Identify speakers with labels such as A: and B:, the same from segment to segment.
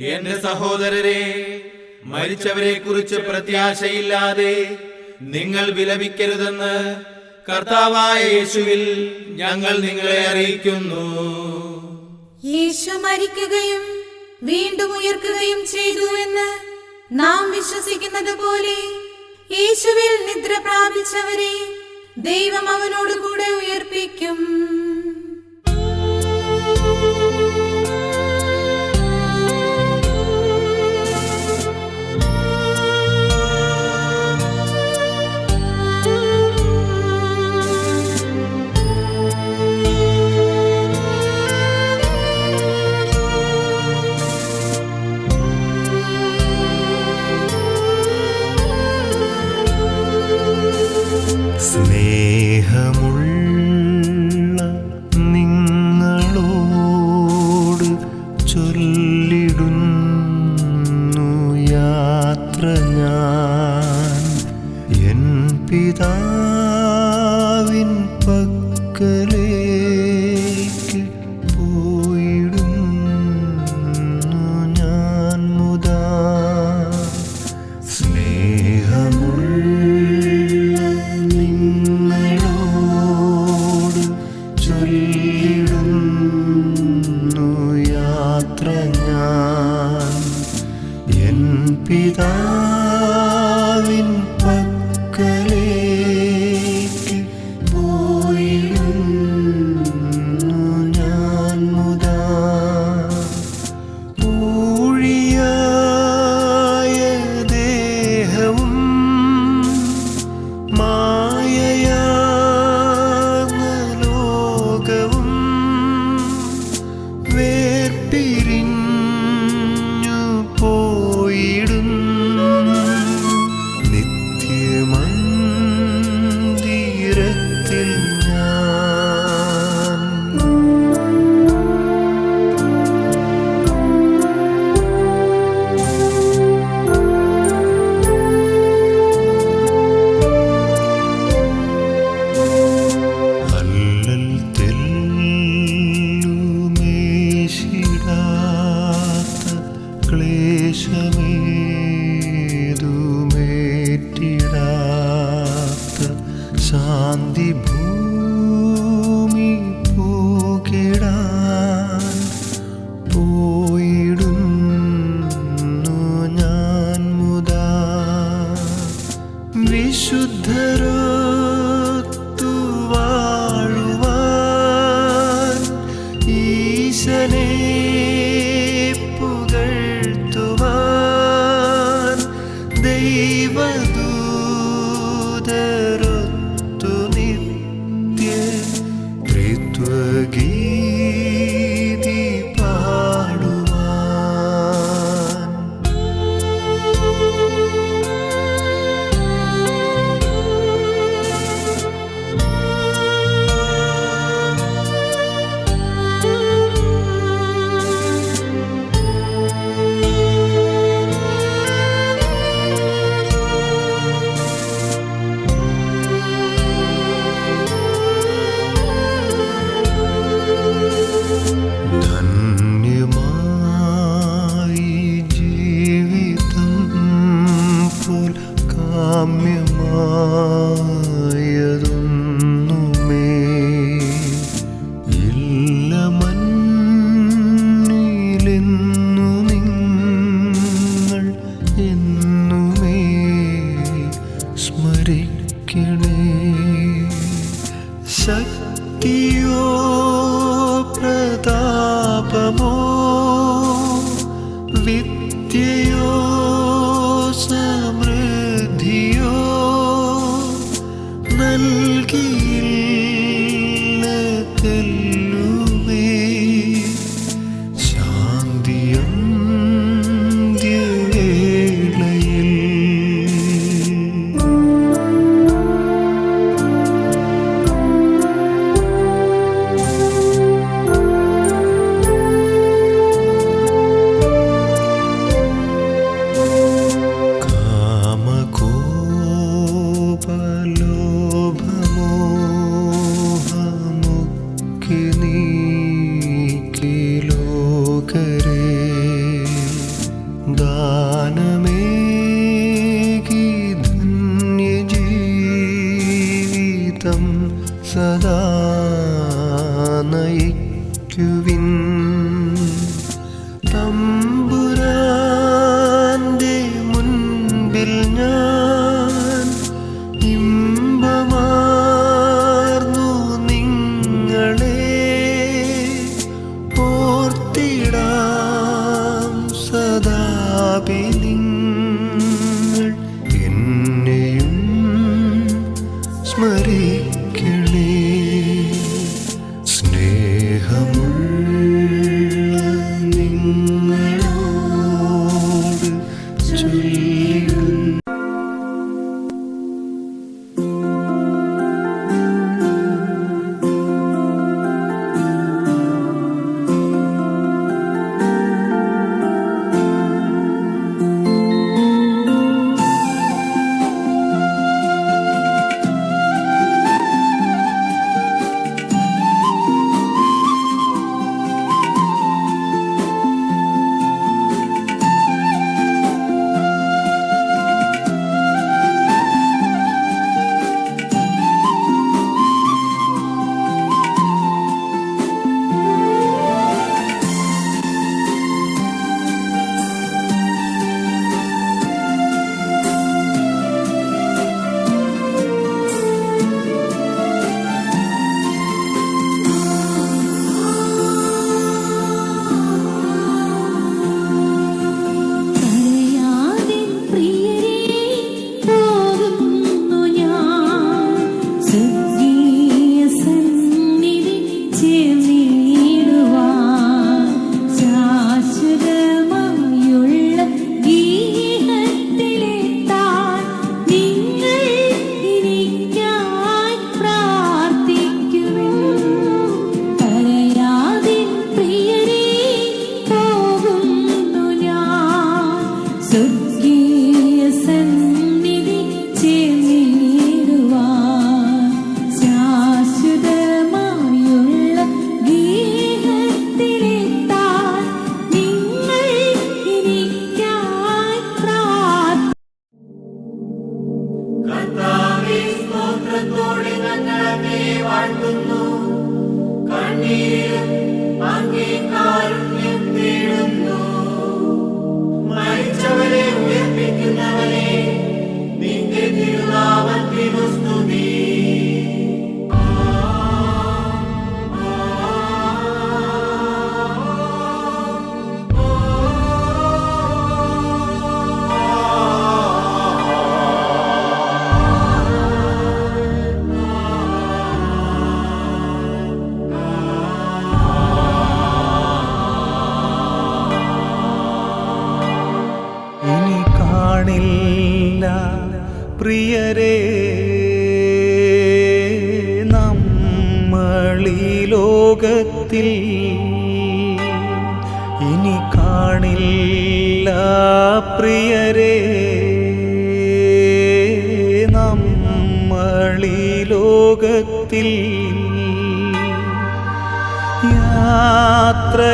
A: എന്റെ സഹോദരരെ, മരിച്ചവരെ കുറിച്ച് പ്രത്യാശയില്ലാതെ നിങ്ങൾ വിലപിക്കരുതെന്ന് കർത്താവായ യേശുവിൽ ഞങ്ങൾ നിങ്ങളെ അറിയിക്കുന്നു.
B: യേശു മരിക്കുകയും വീണ്ടും ഉയർക്കുകയും ചെയ്തു എന്ന് നാം വിശ്വസിക്കുന്നത് പോലെ യേശുവിൽ നിദ്ര പ്രാപിച്ചവരെ ദൈവം അവനോട് കൂടെ ഉയർപ്പിക്കും.
C: സ്നേഹമുള്ള നിങ്ങളോട് ചൊല്ലിടുന്നു യാത്ര ഞാൻ എൻ പിതാവിൻ പക്കലേക്ക് പോയിടുന്നു ഞാൻ മുതാ. ചൊല്ലിടുന്നു യാത്ര ഞാൻ എൻ പിതാവിൻ പക്കലേക്ക് പോയിടുന്നു ഞാൻ മുതാ. ഊഴിയായ ദേഹവും വേർപിരിഞ്ഞു പോയിടും നിത്യമന്ദിരത്തിൽ ഞാൻ. അല്ലൽ ക്ലേശമേതുമേറ്റിടാത്ത ശാന്തി ഭൂമി പൂകിടാൻ പോയിടുന്നു ഞാൻ മുതാ. വിശുദ്ധരൊത്തു വാഴുവാൻ ഈശനെ പുകഴ്ത്തുവാൻ തമ്പുരാന്റെ മുൻപിൽ ഞാൻ ഇമ്പമാർന്നു നിങ്ങളെ ഓർത്തിടാം സദാപി നിങ്ങൾ എന്നെയും സ്മരിക്കണേ. സ്നേഹമുള്ള നിങ്ങളോട് ചൊല്ലിടുന്നു. പ്രിയരേ, നമ്മളീ ലോകത്തിൽ ഇനി കാണില്ല. പ്രിയരേ, നമ്മളീ ലോകത്തിൽ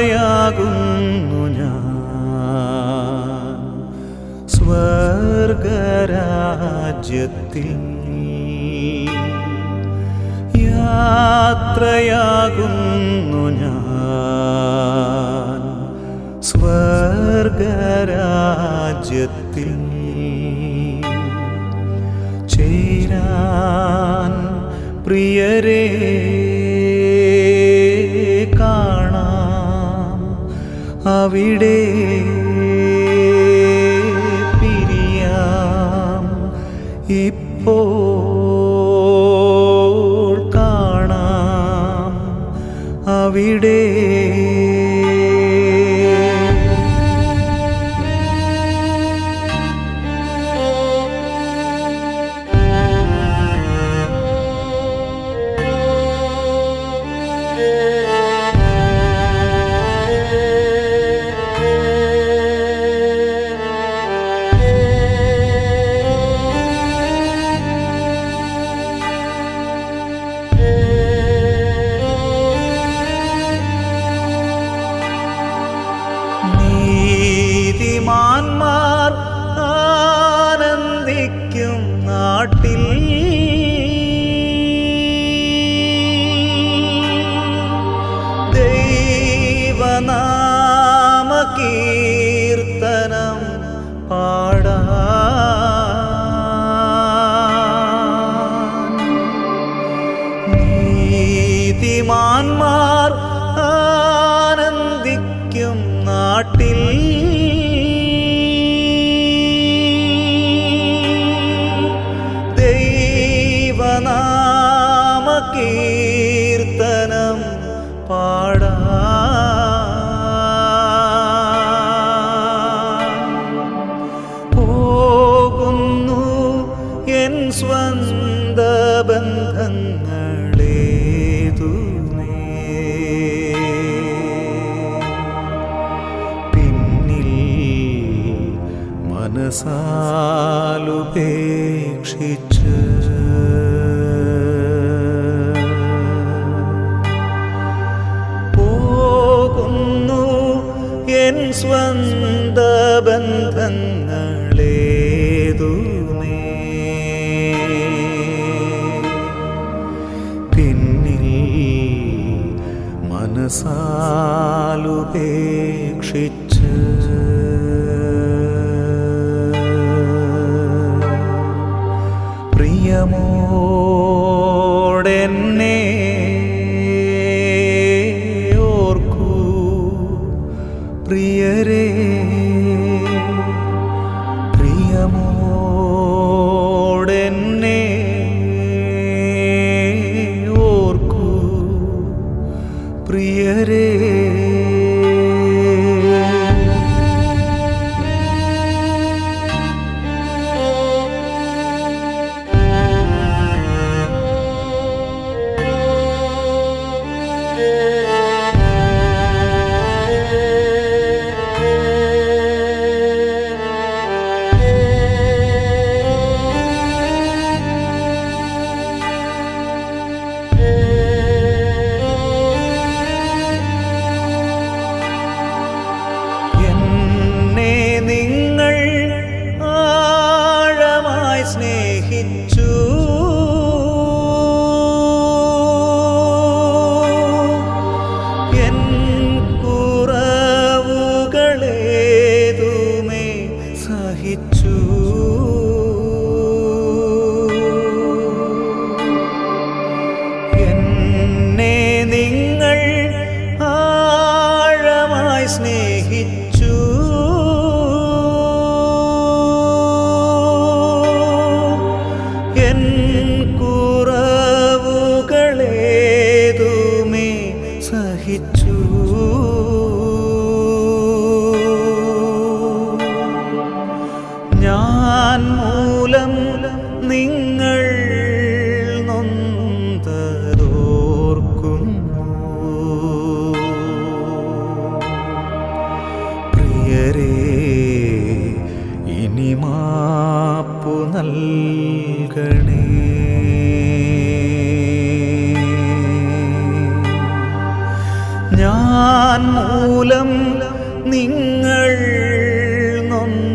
C: യാത്രയാകുന്നു ഞാൻ സ്വർഗരാജ്യത്തിൽ. യാത്രയാകുന്നു ഞാൻ സ്വർഗരാജ്യത്തിൽ. ചേരാൻ പ്രിയരേ കാണാം അവിടെ, പിരിയാം ഇപ്പോൾ കാണാം അവിടെ. മനസാലുപേക്ഷിച്ച് പോകുന്നു എൻ സ്വന്ത ബന്ധങ്ങളേതുമേ പിന്നിൽ മനസാലുപേക്ഷിച്ച് പ്രിയമോടെന്നെ ഓർക്കൂ പ്രിയരേ പ്രിയമോടെന്നെ ഓർക്കൂ പ്രിയരേ സ്നേഹിച്ചു എൻ കുറവുകളേതുമേ സഹിച്ചു എന്നെ നിങ്ങൾ ആഴമായി സ്നേഹിച്ചു കുറവുകളേതുമേ സഹിച്ചു ഞാൻ മൂലം നിങ്ങൾ നൊന്തതോർക്കുന്നു പ്രിയരേ ഇനി മാപ്പു നൽകണേ ഞാൻ മൂലം നിങ്ങൾ നൊന്തതോർക്കുന്നു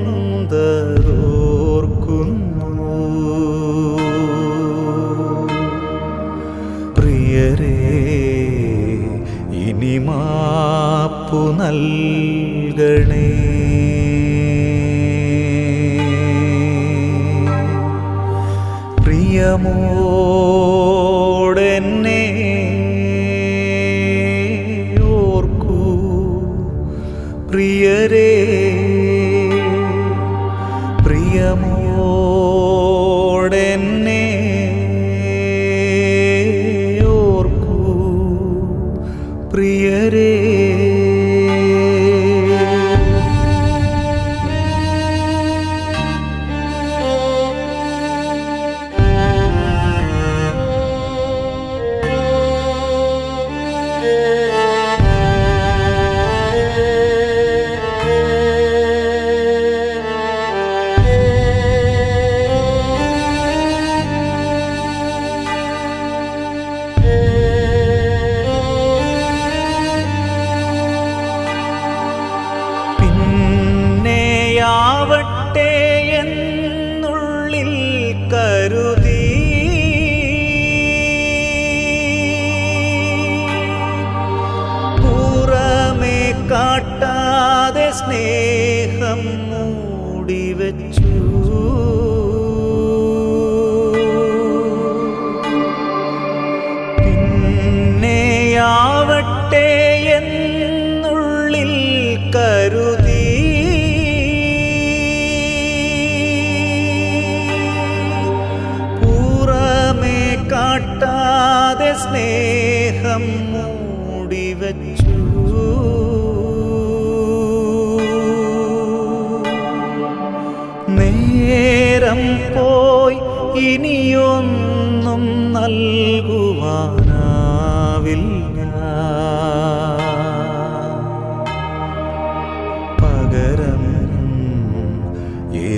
C: പ്രിയരേ ഇനി മാപ്പു നൽകണേ പ്രിയമോടെന്നെ ഓർക്കൂ പ്രിയരേ പ്രിയമോടെന്നെ ഓർക്കൂ പ്രിയരേ പിന്നെയാവട്ടെ എന്നുള്ളിൽ കരുതി പുറമേ കാട്ടാതെ സ്നേഹം മൂടിവെച്ചു പിന്നെയാവട്ടെ എന്നുള്ളിൽ കരുതി പുറമേ കാട്ടാതെ സ്നേഹം മൂടിവെച്ചു നേരം പോയി ഇനിയൊന്നും നൽകുവാനാവില്ല പകരം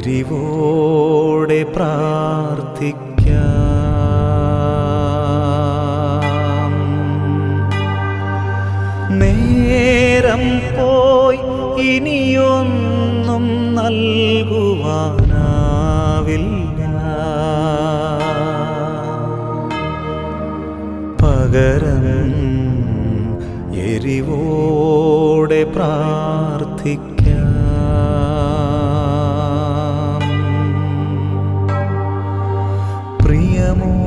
C: എരിവോടെ പ്രാർത്ഥിക്കാം. നേരം പോയി ഇനിയൊന്നും നൽകുവാനാവില്ല. പകരം എരിവോടെ പ്രാർത്ഥിക്കാം. പ്രിയമോടെന്നെ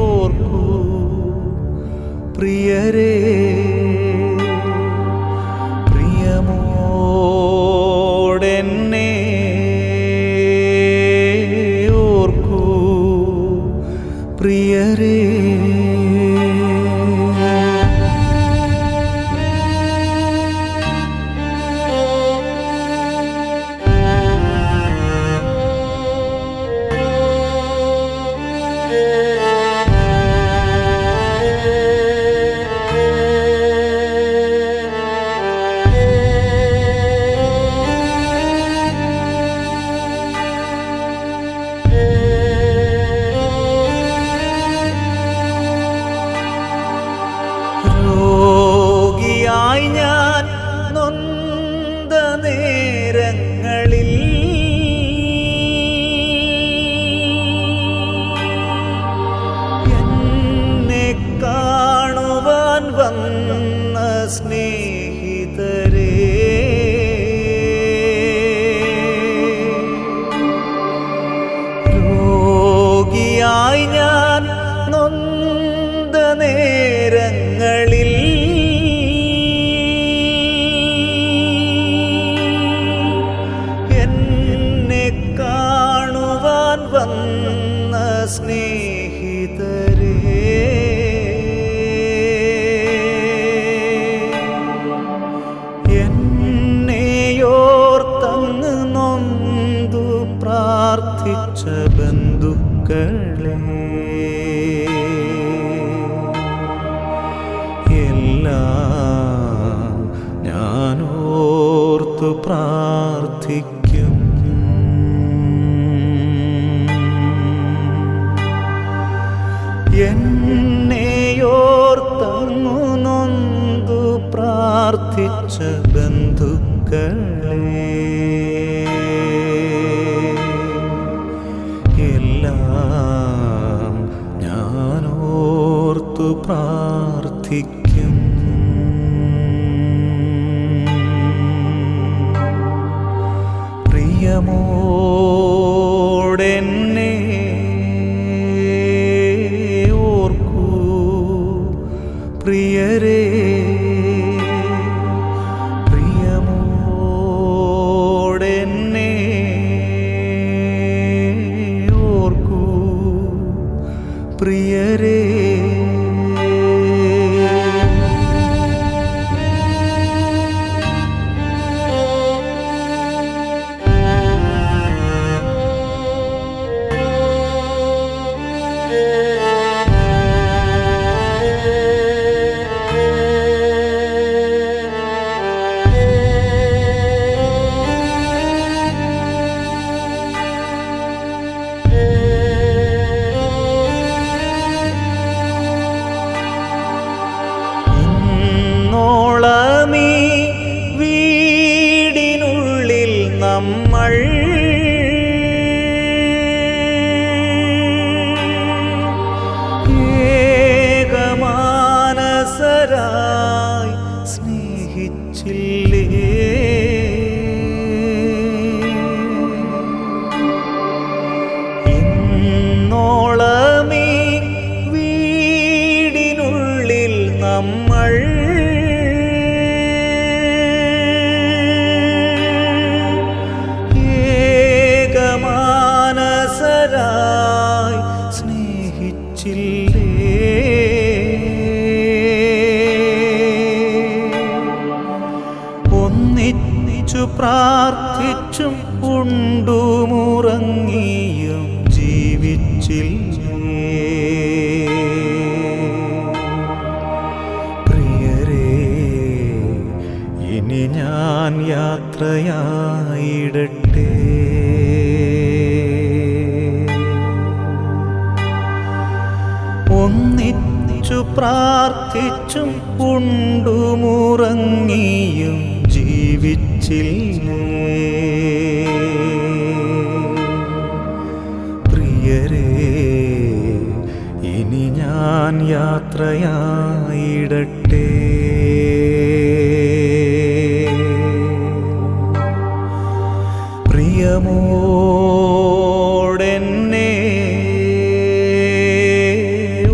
C: ഓർക്കൂ പ്രിയരേ. പ്രിയമോടെന്നെ ഓർക്കൂ പ്രിയരേ. രോഗിയായി ഞാൻ നൊന്ത നേരങ്ങളിൽ എന്നെ കാണുവാൻ വന്ന സ്നേഹിതരേ, രോഗിയായി ഞാൻ നൊന്ത നേരങ്ങളിൽ എന്നെ കാണുവാൻ വന്ന സ്നേഹിതരേ, എന്നെയോർത്തങ്ങ് നൊന്തു പ്രാർത്ഥിച്ച ബന്ധുക്കളെ, എല്ലാം ഞാനോർത്തു പ്രാർത്ഥിക്കും. എന്നെയോർത്തങ്ങു നൊന്തു പ്രാർത്ഥിച്ച ബന്ധുക്കളെ, എല്ലാം ഞാനോർത്തു പ്രാർത്ഥിക്കും. പ്രിയമോടെന്നെ ഓർക്കൂ പ്രിയരേ. പ്രിയമോടെന്നെ ഓർക്കൂ പ്രിയരേ. ഇന്നോളമീ വീടിനുള്ളിൽ നമ്മൾ ഏകമാനസരായി സ്നേഹിച്ചില്ലേ. ഇന്നോളമീ വീടിനുള്ളിൽ നമ്മൾ ഏകമാനസരായി സ്നേഹിച്ചില്ലേ. ഒന്നിച്ചു പ്രാർത്ഥിച്ചും ഉണ്ടുമുറങ്ങിയും ജീവിച്ചില്ലേ. പ്രിയരേ, ഇനി ഞാൻ യാത്രയായിടട്ടെ. ഒന്നിച്ചു പ്രാർത്ഥിച്ചും ഉണ്ടുമുറങ്ങിയും ജീവിച്ചില്ലേ പ്രിയരേ, ഇനി ഞാൻ യാത്രയായിടട്ടെ. പ്രിയമോടെന്നെ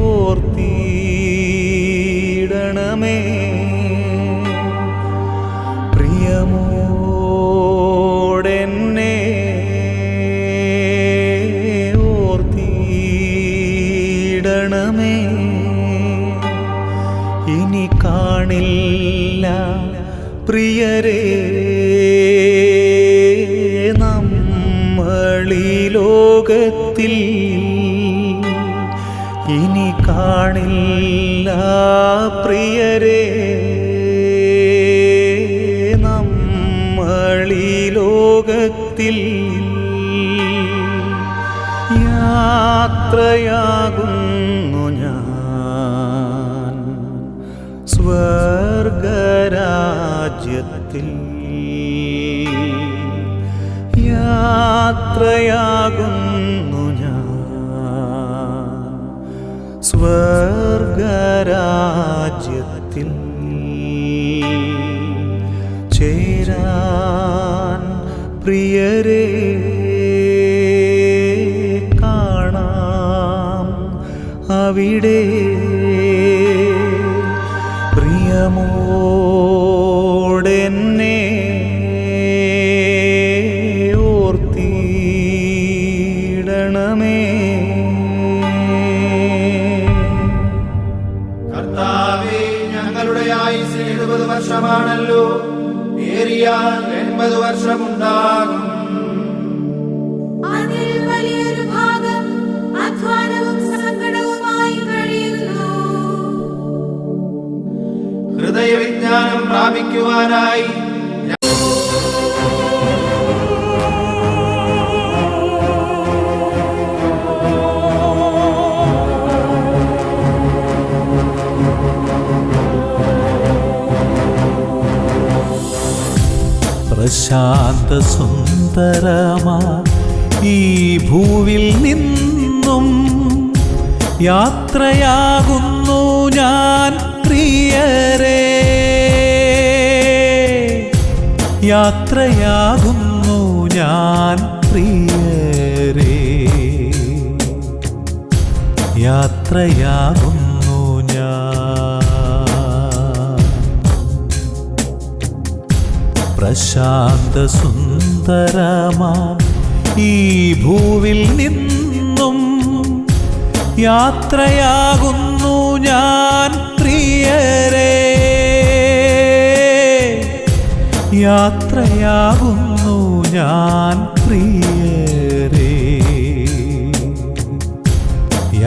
C: ഓർത്തിടണമേ, പ്രിയമോടെന്നെ ഓർത്തിടണമേ. ഇനി കാണില്ല പ്രിയരേ നമ്മളീ ലോകത്തിൽ, ഇനി കാണില്ല പ്രിയരേ നമ്മളീ ലോകത്തിൽ. യാത്രയാകുന്നു ഞാൻ സ്വർഗരാജ്യത്തിൽ, യാത്രയാകുന്നു ഞാൻ സ്വർഗരാജ്യത്തിൽ. ചേരാൻ പ്രിയരേ കാണാം അവിടെ, പ്രിയമോടെന്നെ ഓർത്തിടണമേ.
A: കർത്താവേ, ഞങ്ങളുടെ ആയുസ് 70 വർഷമാണല്ലോ, ഏറിയാൽ 80 വർഷമുണ്ടാകും.
B: അതിൽ വലിയൊരു ഭാഗം അധ്വാനവും സങ്കടവുമായി കഴിയുന്നു.
A: ഹൃദയവിജ്ഞാനം പ്രാപിക്കുവാനായി
C: പ്രശാന്ത സുന്ദരമാ ഈ ഭൂവിൽ നിന്നും യാത്രയാകുന്നു ഞാൻ പ്രിയരേ, യാത്രയാകുന്നു ഞാൻ പ്രിയരേ, യാത്രയാകുന്നു ഞാൻ. പ്രശാന്ത സുന്ദരമാം ഈ ഭൂവിൽ നിന്നും യാത്രയാകുന്നു ഞാൻ പ്രിയരേ, യാത്രയാകുന്നു ഞാൻ പ്രിയരേ,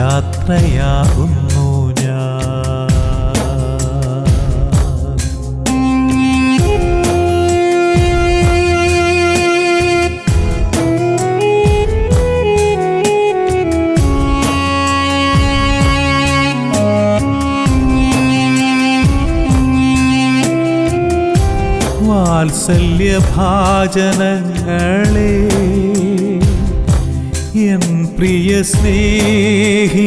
C: യാത്രയാകുന്നു ഞാൻ. വാത്സല്യഭാജനങ്ങളെ എൻ പ്രിയ സ്നേഹിതരേ,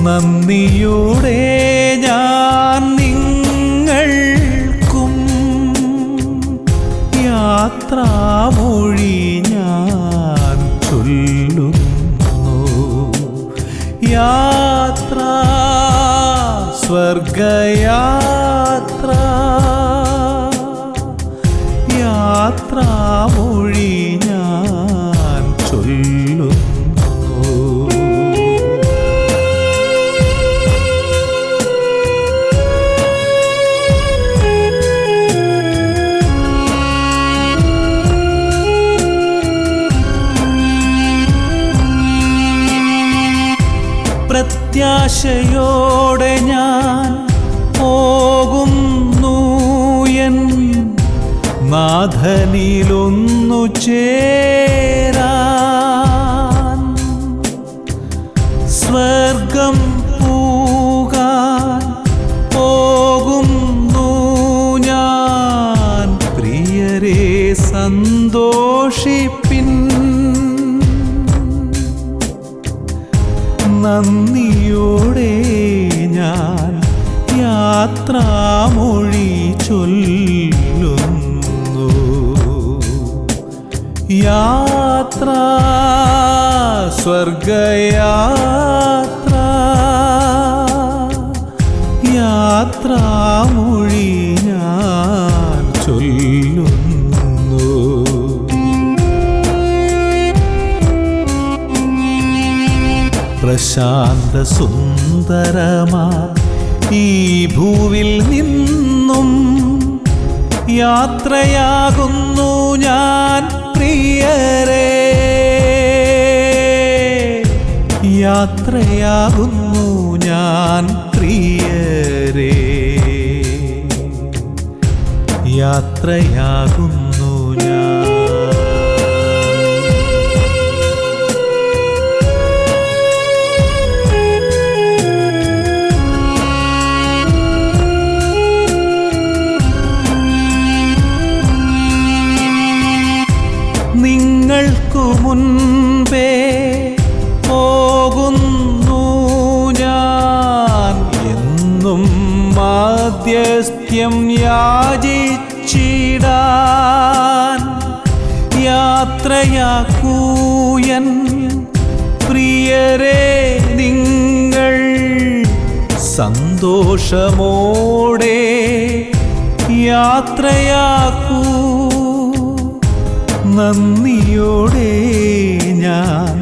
C: നന്ദിയോടെ ഞാൻ നിങ്ങൾക്കും യാത്രാമൊഴി ഞാൻ ചൊല്ലുന്നു. യാത്ര സ്വർഗയാത്ര, യാത്രാമൊഴി ഞാൻ ചൊല്ലുന്നു. പ്രത്യാശയോടെ ഞാൻ പോകുന്നു നാഥനിലൊന്നു ചേരാൻ സ്വർഗം പൂകാൻ പോകുന്നു ഞാൻ. പ്രിയരെ സന്തോഷിപ്പിൻ, നന്ദിയോടെ ഞാൻ യാത്രാമൊഴി ചൊല്ലുന്നു. യാത്ര, സ്വർഗയാത്ര, യാത്രാമൊഴി ഞാൻ ചൊല്ലുന്നു. പ്രശാന്ത സുന്ദരമാ ഈ ഭൂവിൽ നിന്നും യാത്രയാകുന്നു ഞാൻ പ്രിയരേ, യാത്രയാകുന്നു ഞാൻ പ്രിയരേ, യാത്രയാകുന്നു ഞാൻ. നിങ്ങൾക്കു മുൻപേ പോകുന്നു ഞാൻ, എന്നും മാധ്യസ്ഥ്യം യാചിച്ചിടാൻ. യാത്രയാക്കൂയൻ പ്രിയരെ നിങ്ങൾ സന്തോഷമോടെ യാത്രയാക്കൂ. നന്ദിയോടെ ഞാൻ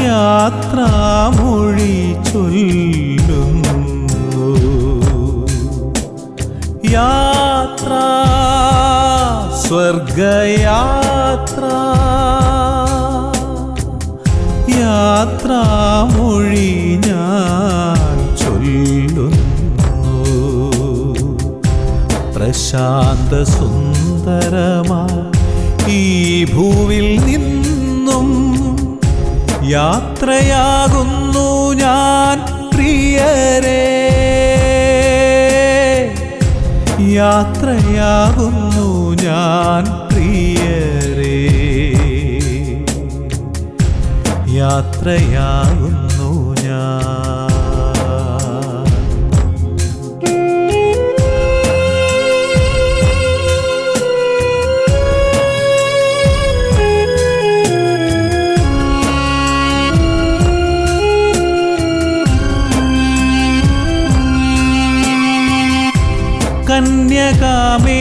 C: യാത്രാമൊഴി ചൊല്ലുന്നു. യാത്ര, സ്വർഗയാത്ര, യാത്രാമൊഴി ഞാൻ ചൊല്ലുന്നു. പ്രശാന്ത സുന്ദരമാ ഈ ഭൂവിൽ നിന്നും യാത്രയാകുന്നു ഞാൻ പ്രിയരേ, യാത്രയാകുന്നു ഞാൻ പ്രിയരേ, യാത്രയാകുന്നു ഞാൻ.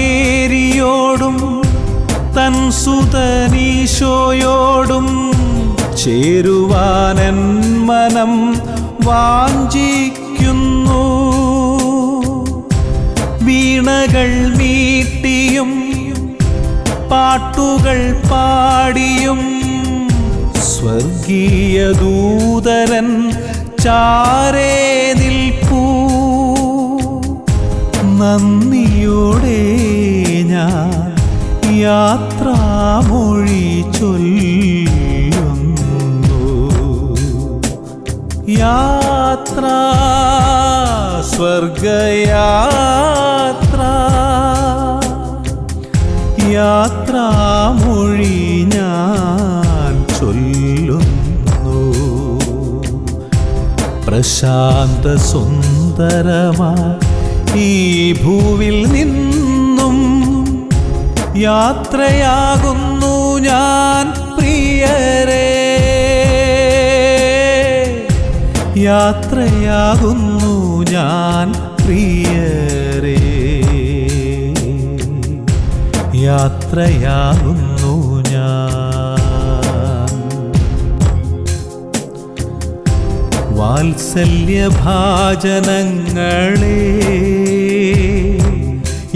C: കന്യകാമേരിയോടും തൻ സുതനീശോയോടും ചേരുവാനൻ മനം വാഞ്ചിക്കുന്നു. വീണകൾ മീട്ടിയും പാട്ടുകൾ പാടിയും സ്വർഗീയ ദൂതരൻ ചാരേ നിൽപ്പൂ. നന്ദിയോടെ ഞാൻ യാത്രാമൊഴി ചൊല്ലുന്നു. യാത്ര, സ്വർഗയാത്ര, യാത്രാമൊഴി ഞാൻ ചൊല്ലുന്നു. പ്രശാന്ത സുന്ദരമാ ഈ ഭൂവിൽ നിന്നും യാത്രയാകുന്നു ഞാൻ പ്രിയരേ, യാത്രയാകുന്നു ഞാൻ പ്രിയരേ, യാത്രയാകുന്നു ഞാൻ. വാത്സല്യഭാജനങ്ങളേ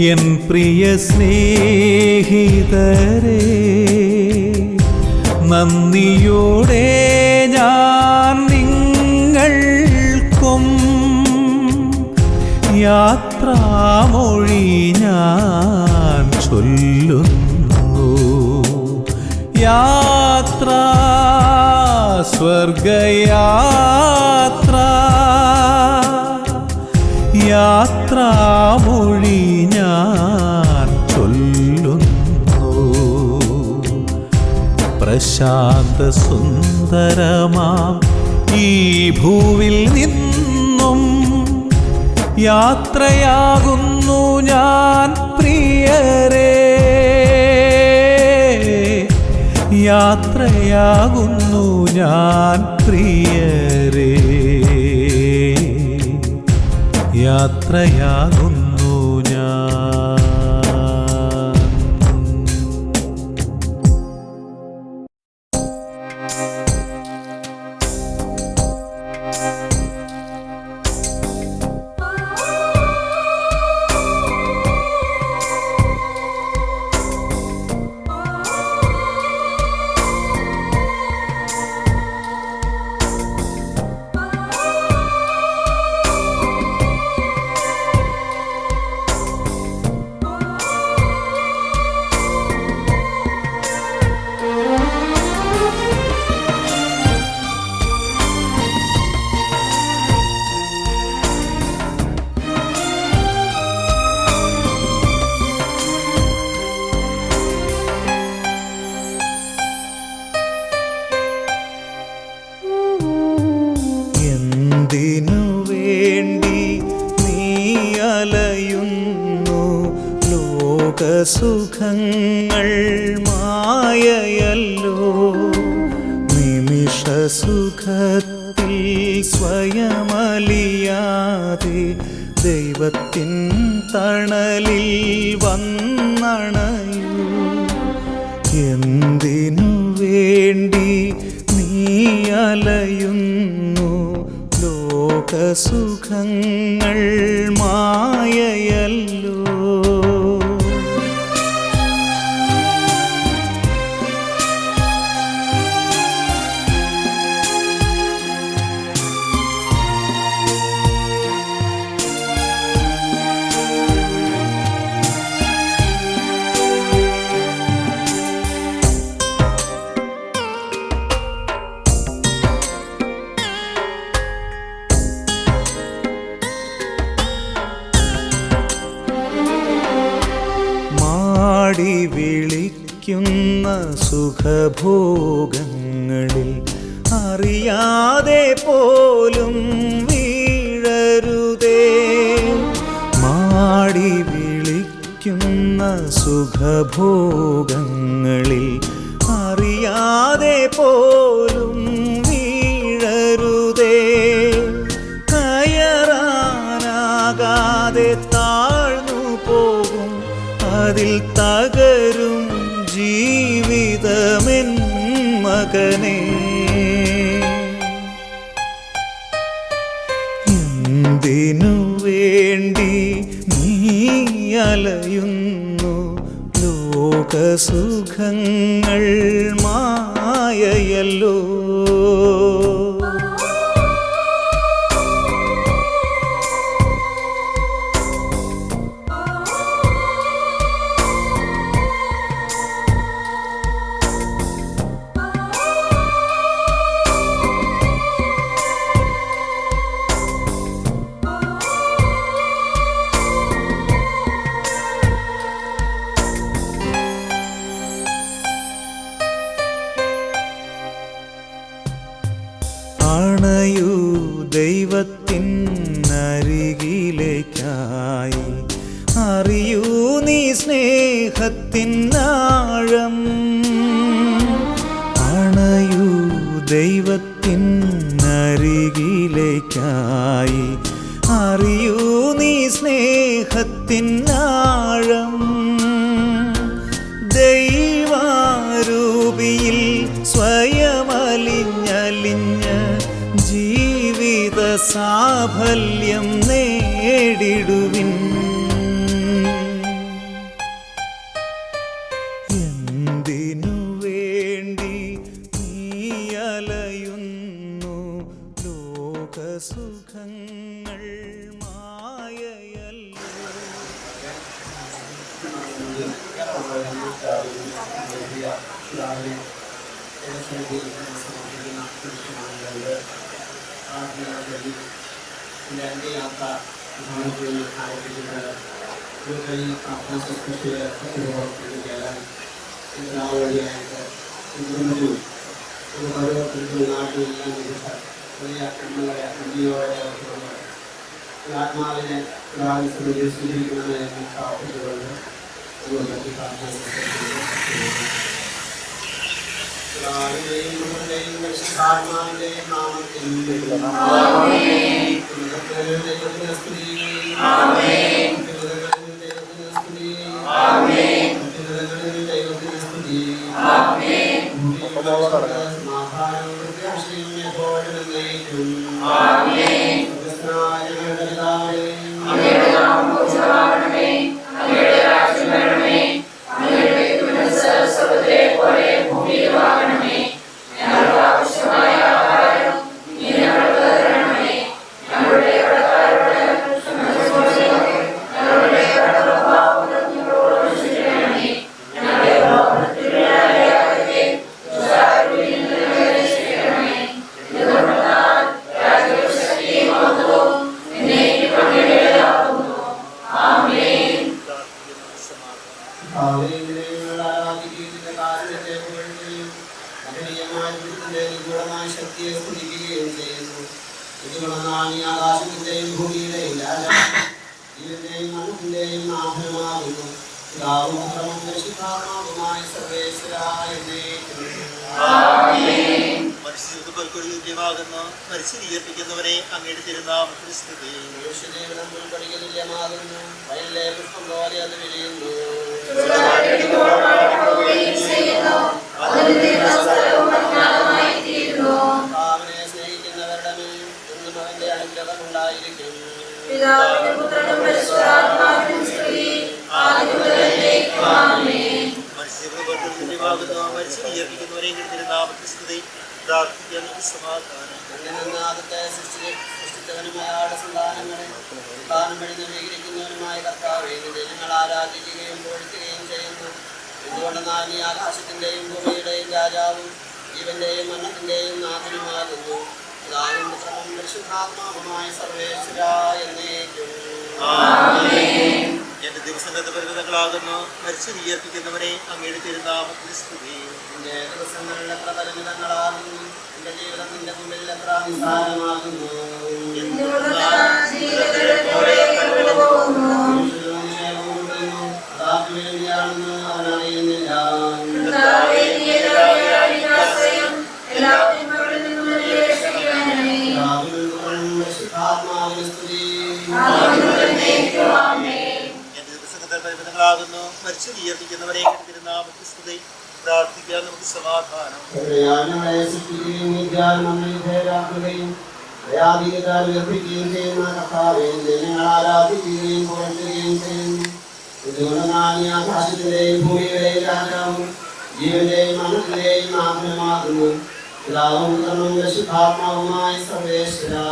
C: എൻ പ്രിയ സ്നേഹിതരേ, നന്ദിയോടെ ഞാൻ നിങ്ങൾക്കും യാത്രാമൊഴി ഞാൻ ചൊല്ലുന്നു. യാത്ര സ്വർഗയാത്ര യാത്രാമൊഴി ഞാൻ ചൊല്ലുന്നു. പ്രശാന്ത സുന്ദരമാം ഈ ഭൂവിൽ നിന്നും യാത്രയാകുന്നു ഞാൻ പ്രിയരേ, യാത്രയാകുന്നു ഞാൻ പ്രിയരേ, യാത്രയാകുന്നു ഞാൻ.
D: എന്തിനു വേണ്ടി നീ അലയുന്നു? ലോകസുഖങ്ങൾ മായയല്ലോ. നിമിഷസുഖത്തിൽ സ്വയമലിയാതെ ദൈവത്തിൻ തണലിൽ വന്നണയൂ. എന്തിനു വേണ്ടി നീ അലയുന്നു? ലോകസുഖങ്ങൾ മായയല്ലോ. മാടി വിളിക്കുന്ന സുഖഭോഗങ്ങളിൽ അറിയാതെ പോലും വീഴരുതേ. മാടി വിളിക്കുന്ന സുഖഭോഗങ്ങളിൽ അറിയാതെ പോലും വീഴരുതേ. കയറാനാകാതെ താഴ്ന്നു പോകും, അതിൽ തകരും ജീവിതമെൻ മകനേ. എന്തിനു വേണ്ടി നീ അലയുന്നു? ലോകസുഖങ്ങൾ മായയല്ലോ. അണയൂ ദൈവത്തിൻ അരികിലേക്കായി, അറിയൂ നീ സ്നേഹത്തിൻ ആഴം. അണയൂ ദൈവത്തിൻ അരികിലേക്കായി, അറിയൂ നീ സ്നേഹത്തിൻ ആഴം. ദൈവാരൂപിയിൽ സ്വയമലിഞ്ഞലിഞ്ഞ് ജീവിത സാഫല്യം നേടിടുവിൻ. എന്തിനു വേണ്ടി നീ അലയുന്നു? ലോകസുഖങ്ങൾ മായയല്ലോ.
E: രാവിലെ സമർപ്പിക്കുന്ന പുരുഷമാണുള്ളത് എൻ്റെ യാത്ര വിമാനത്തിൽ ആരംഭിക്കുന്നത് ഒരു കഴിഞ്ഞ പ്രാർത്ഥന ശുശ്രൂഷയെ പ്രവർത്തിക്കുകയാണ് വഴിയായിട്ട് ഒരു പരുവത്തിൽ നാട്ടിലെല്ലാം വലിയ നമ്മളെ ഇന്ത്യയോടെ ആത്മാവിനെ സ്വീകരിക്കണമെന്ന് എന്ന് പ്രാർത്ഥിച്ചുകൊണ്ട് പരിശുദ്ധാത്മാവിന്റെയും നാമത്തിൽ ശക്തിയെ സ്തുതിക്കുകയും ചെയ്യുന്നു. ഇതുകൊണ്ടാണ് ഈ ആകാശത്തിന്റെയും ഭൂമിയുടെയും രാജാവിന്റെയും മനുഷ്യന്റെയും നാഥനുമാകുന്നു. പിതാവും പുത്രനും പരിശുദ്ധാത്മാവുമായ സർവേശ്വരായ
F: പരിശീലിപ്പിക്കുന്നവരെ അങ്ങയുടെ തിരുനാമത്തിൽ സ്തുതി.
E: തുല്യമാകുന്നു. വയലിലെ പുഷ്പം പോലെ അത് വിരിയുന്നു. അവനെ സ്നേഹിക്കുന്നവരുടെ മേൽ എന്നും അവന്റെ അനുഗ്രഹം ഉണ്ടായിരിക്കും.
F: പരിശീലിപ്പിക്കുന്നവരെ തിരുനാമത്തിൽ സ്തുതി. പ്രാർത്ഥിക്കാൻ സമാധാനം.
E: സൃഷ്ടിച്ചവനുമായ സന്താനങ്ങളെ താനും വഴി നവീകരിക്കുന്നവനുമായ കർത്താവേ, ഞങ്ങൾ ആരാധിക്കുകയും പോഴ്ത്തുകയും ചെയ്യുന്നു. എന്തുകൊണ്ടെന്നാൽ നീ ആകാശത്തിന്റെയും ഭൂമിയുടെയും രാജാവും ജീവന്റെയും മരണത്തിന്റെയും നാഥനുമാകുന്നു. പിതാവും പുത്രനും പരിശുദ്ധാത്മാവുമായ സർവേശ്വരായ എന്നേക്കും.
F: എന്റെ ദിവസങ്ങളുടെ പരിമിതങ്ങളാകുന്നു. പരിശീലിപ്പിക്കുന്നവരെ അങ്ങയുടെ തിരുനാമത്തിൽ സ്തുതി.
E: എന്റെ ദിവസങ്ങളുടെ എത്ര പരിമിതങ്ങളാകുന്നു. എന്റെ ജീവിതം നിന്റെ മുമ്പിൽ എത്ര നിസ്സാരമാകുന്നു. അതാക്ക് വേണ്ടിയാണെന്ന് അവനറിയുന്നില്ല. പരിശുദ്ധാത്മാവിന് സ്തുതി.
F: എന്റെ ദിവസങ്ങളുടെ പരിമിതങ്ങളാകുന്നു. പരിശീലിപ്പിക്കുന്നവരെ തിരുനാമത്തിൽ സ്തുതി. പ്രാർത്ഥിക്കാൻ നമുക്ക് സമാധാനം.
E: ആരാധിക്കുകയും പോറ്റുകയും ചെയ്യുന്നു. ഇതുകൊണ്ടാണ് ആകാശത്തിന്റെയും ഭൂമിയുടെയും രാജാവും ജീവന്റെയും മരണത്തിന്റെയും നാഥനുമാകുന്നു. പിതാവും പുത്രനും പരിശുദ്ധാത്മാവുമായ സർവേശ്വരാ,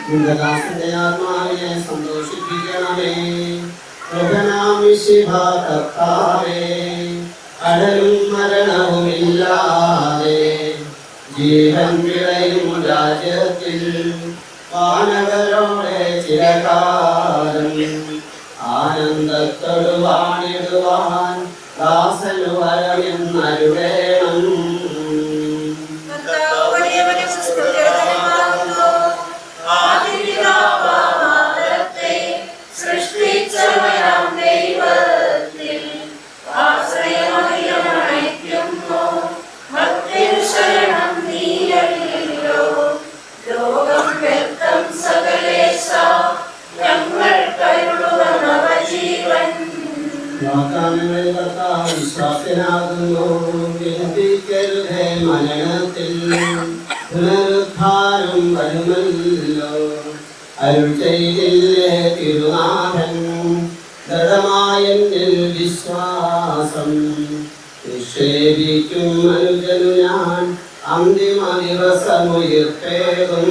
E: നിന്റെ ദാസന്റെ ആത്മാവിനെ സന്തോഷിപ്പിക്കണമേ. കർത്താവേ, അടലും മരണവുമില്ലാതെ ജീവൻ വിളയും രാജ്യത്തിൽ വാനവരോടെ ചിരകാലം ആനന്ദത്തോട് വാണിടുവാൻ ദാസനു വരമെന്നരുടേണം. വിശ്വാസനാകുന്നു. ചിന്തിക്കരുതേ മരണത്തിൽ പുനരുദ്ധാനം വരുമല്ലോ. അരുൾ ചെയ്തില്ലേ തിരുനാഥൻ, ദൃഢമായ വിശ്വാസം നിക്ഷേപിക്കും മനുജനു ഞാൻ അന്തിമ ദിവസമുയർത്തേകും.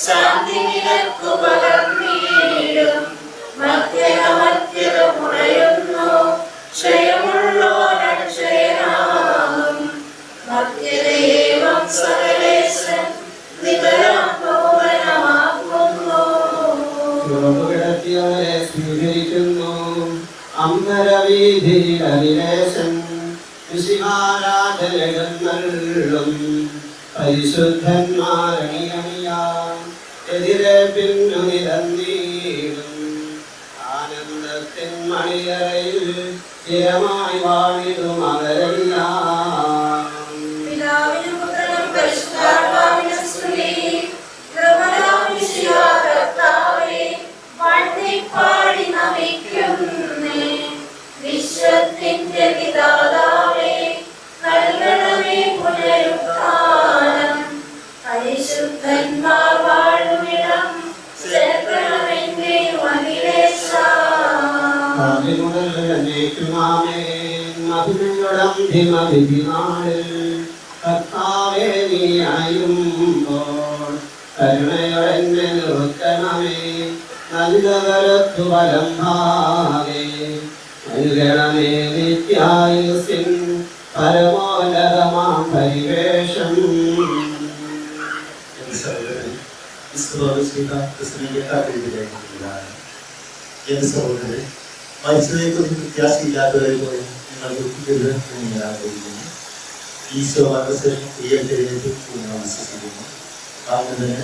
B: ശാന്തി
E: വീതിയിലനിലേശൻ ഋഷിമാരാധനെഴുന്നള്ളും പരിശുദ്ധന്മാരണിയണിയാം എതിരെ പിന്നു നിരന്നീടും ആനന്ദത്തിൻ മണിയറയിൽ ചിരമായി വാണിടും അവരെല്ലാം.
B: പിതാവിനും പുത്രനും പരിശുദ്ധാത്മാവിനും സ്തുതി. കൃപയാം മിശിഹാ കർത്താവേ, വാഴ്ത്തിപ്പാടി നമിക്കുന്നേ. വിശ്വത്തിന്റെ പിതാവേ, നൽകണമേ പുനരുത്ഥാനം. പരിശുദ്ധന്മാർ വാഴുമിടം ചേർക്കണമെന്റെ അഖിലേശാ.
E: കർത്താവേ നീ അയുമ്പോൾ കരുണയോടെ നിർത്തണമേ. നൽകവരത്തു ഫലം ഭാവേ നൽകണമേ നിത്യായുസിൻ പരമോന്നതമാം പരിവേഷം.
F: എന്റെ സഹോദരൻ, മരിച്ചതിനെക്കുറിച്ച് പ്രത്യാശയില്ലാത്തവരെ പോലെ നിങ്ങൾ ദുഃഖിക്കരുത് എന്ന് ഞാൻ ആഗ്രഹിക്കുന്നു. ഈശോ മരണശേഷം ഉയർത്തെഴുന്നേറ്റ് എന്ന് വിശ്വസിക്കുന്നു. അങ്ങനെ തന്നെ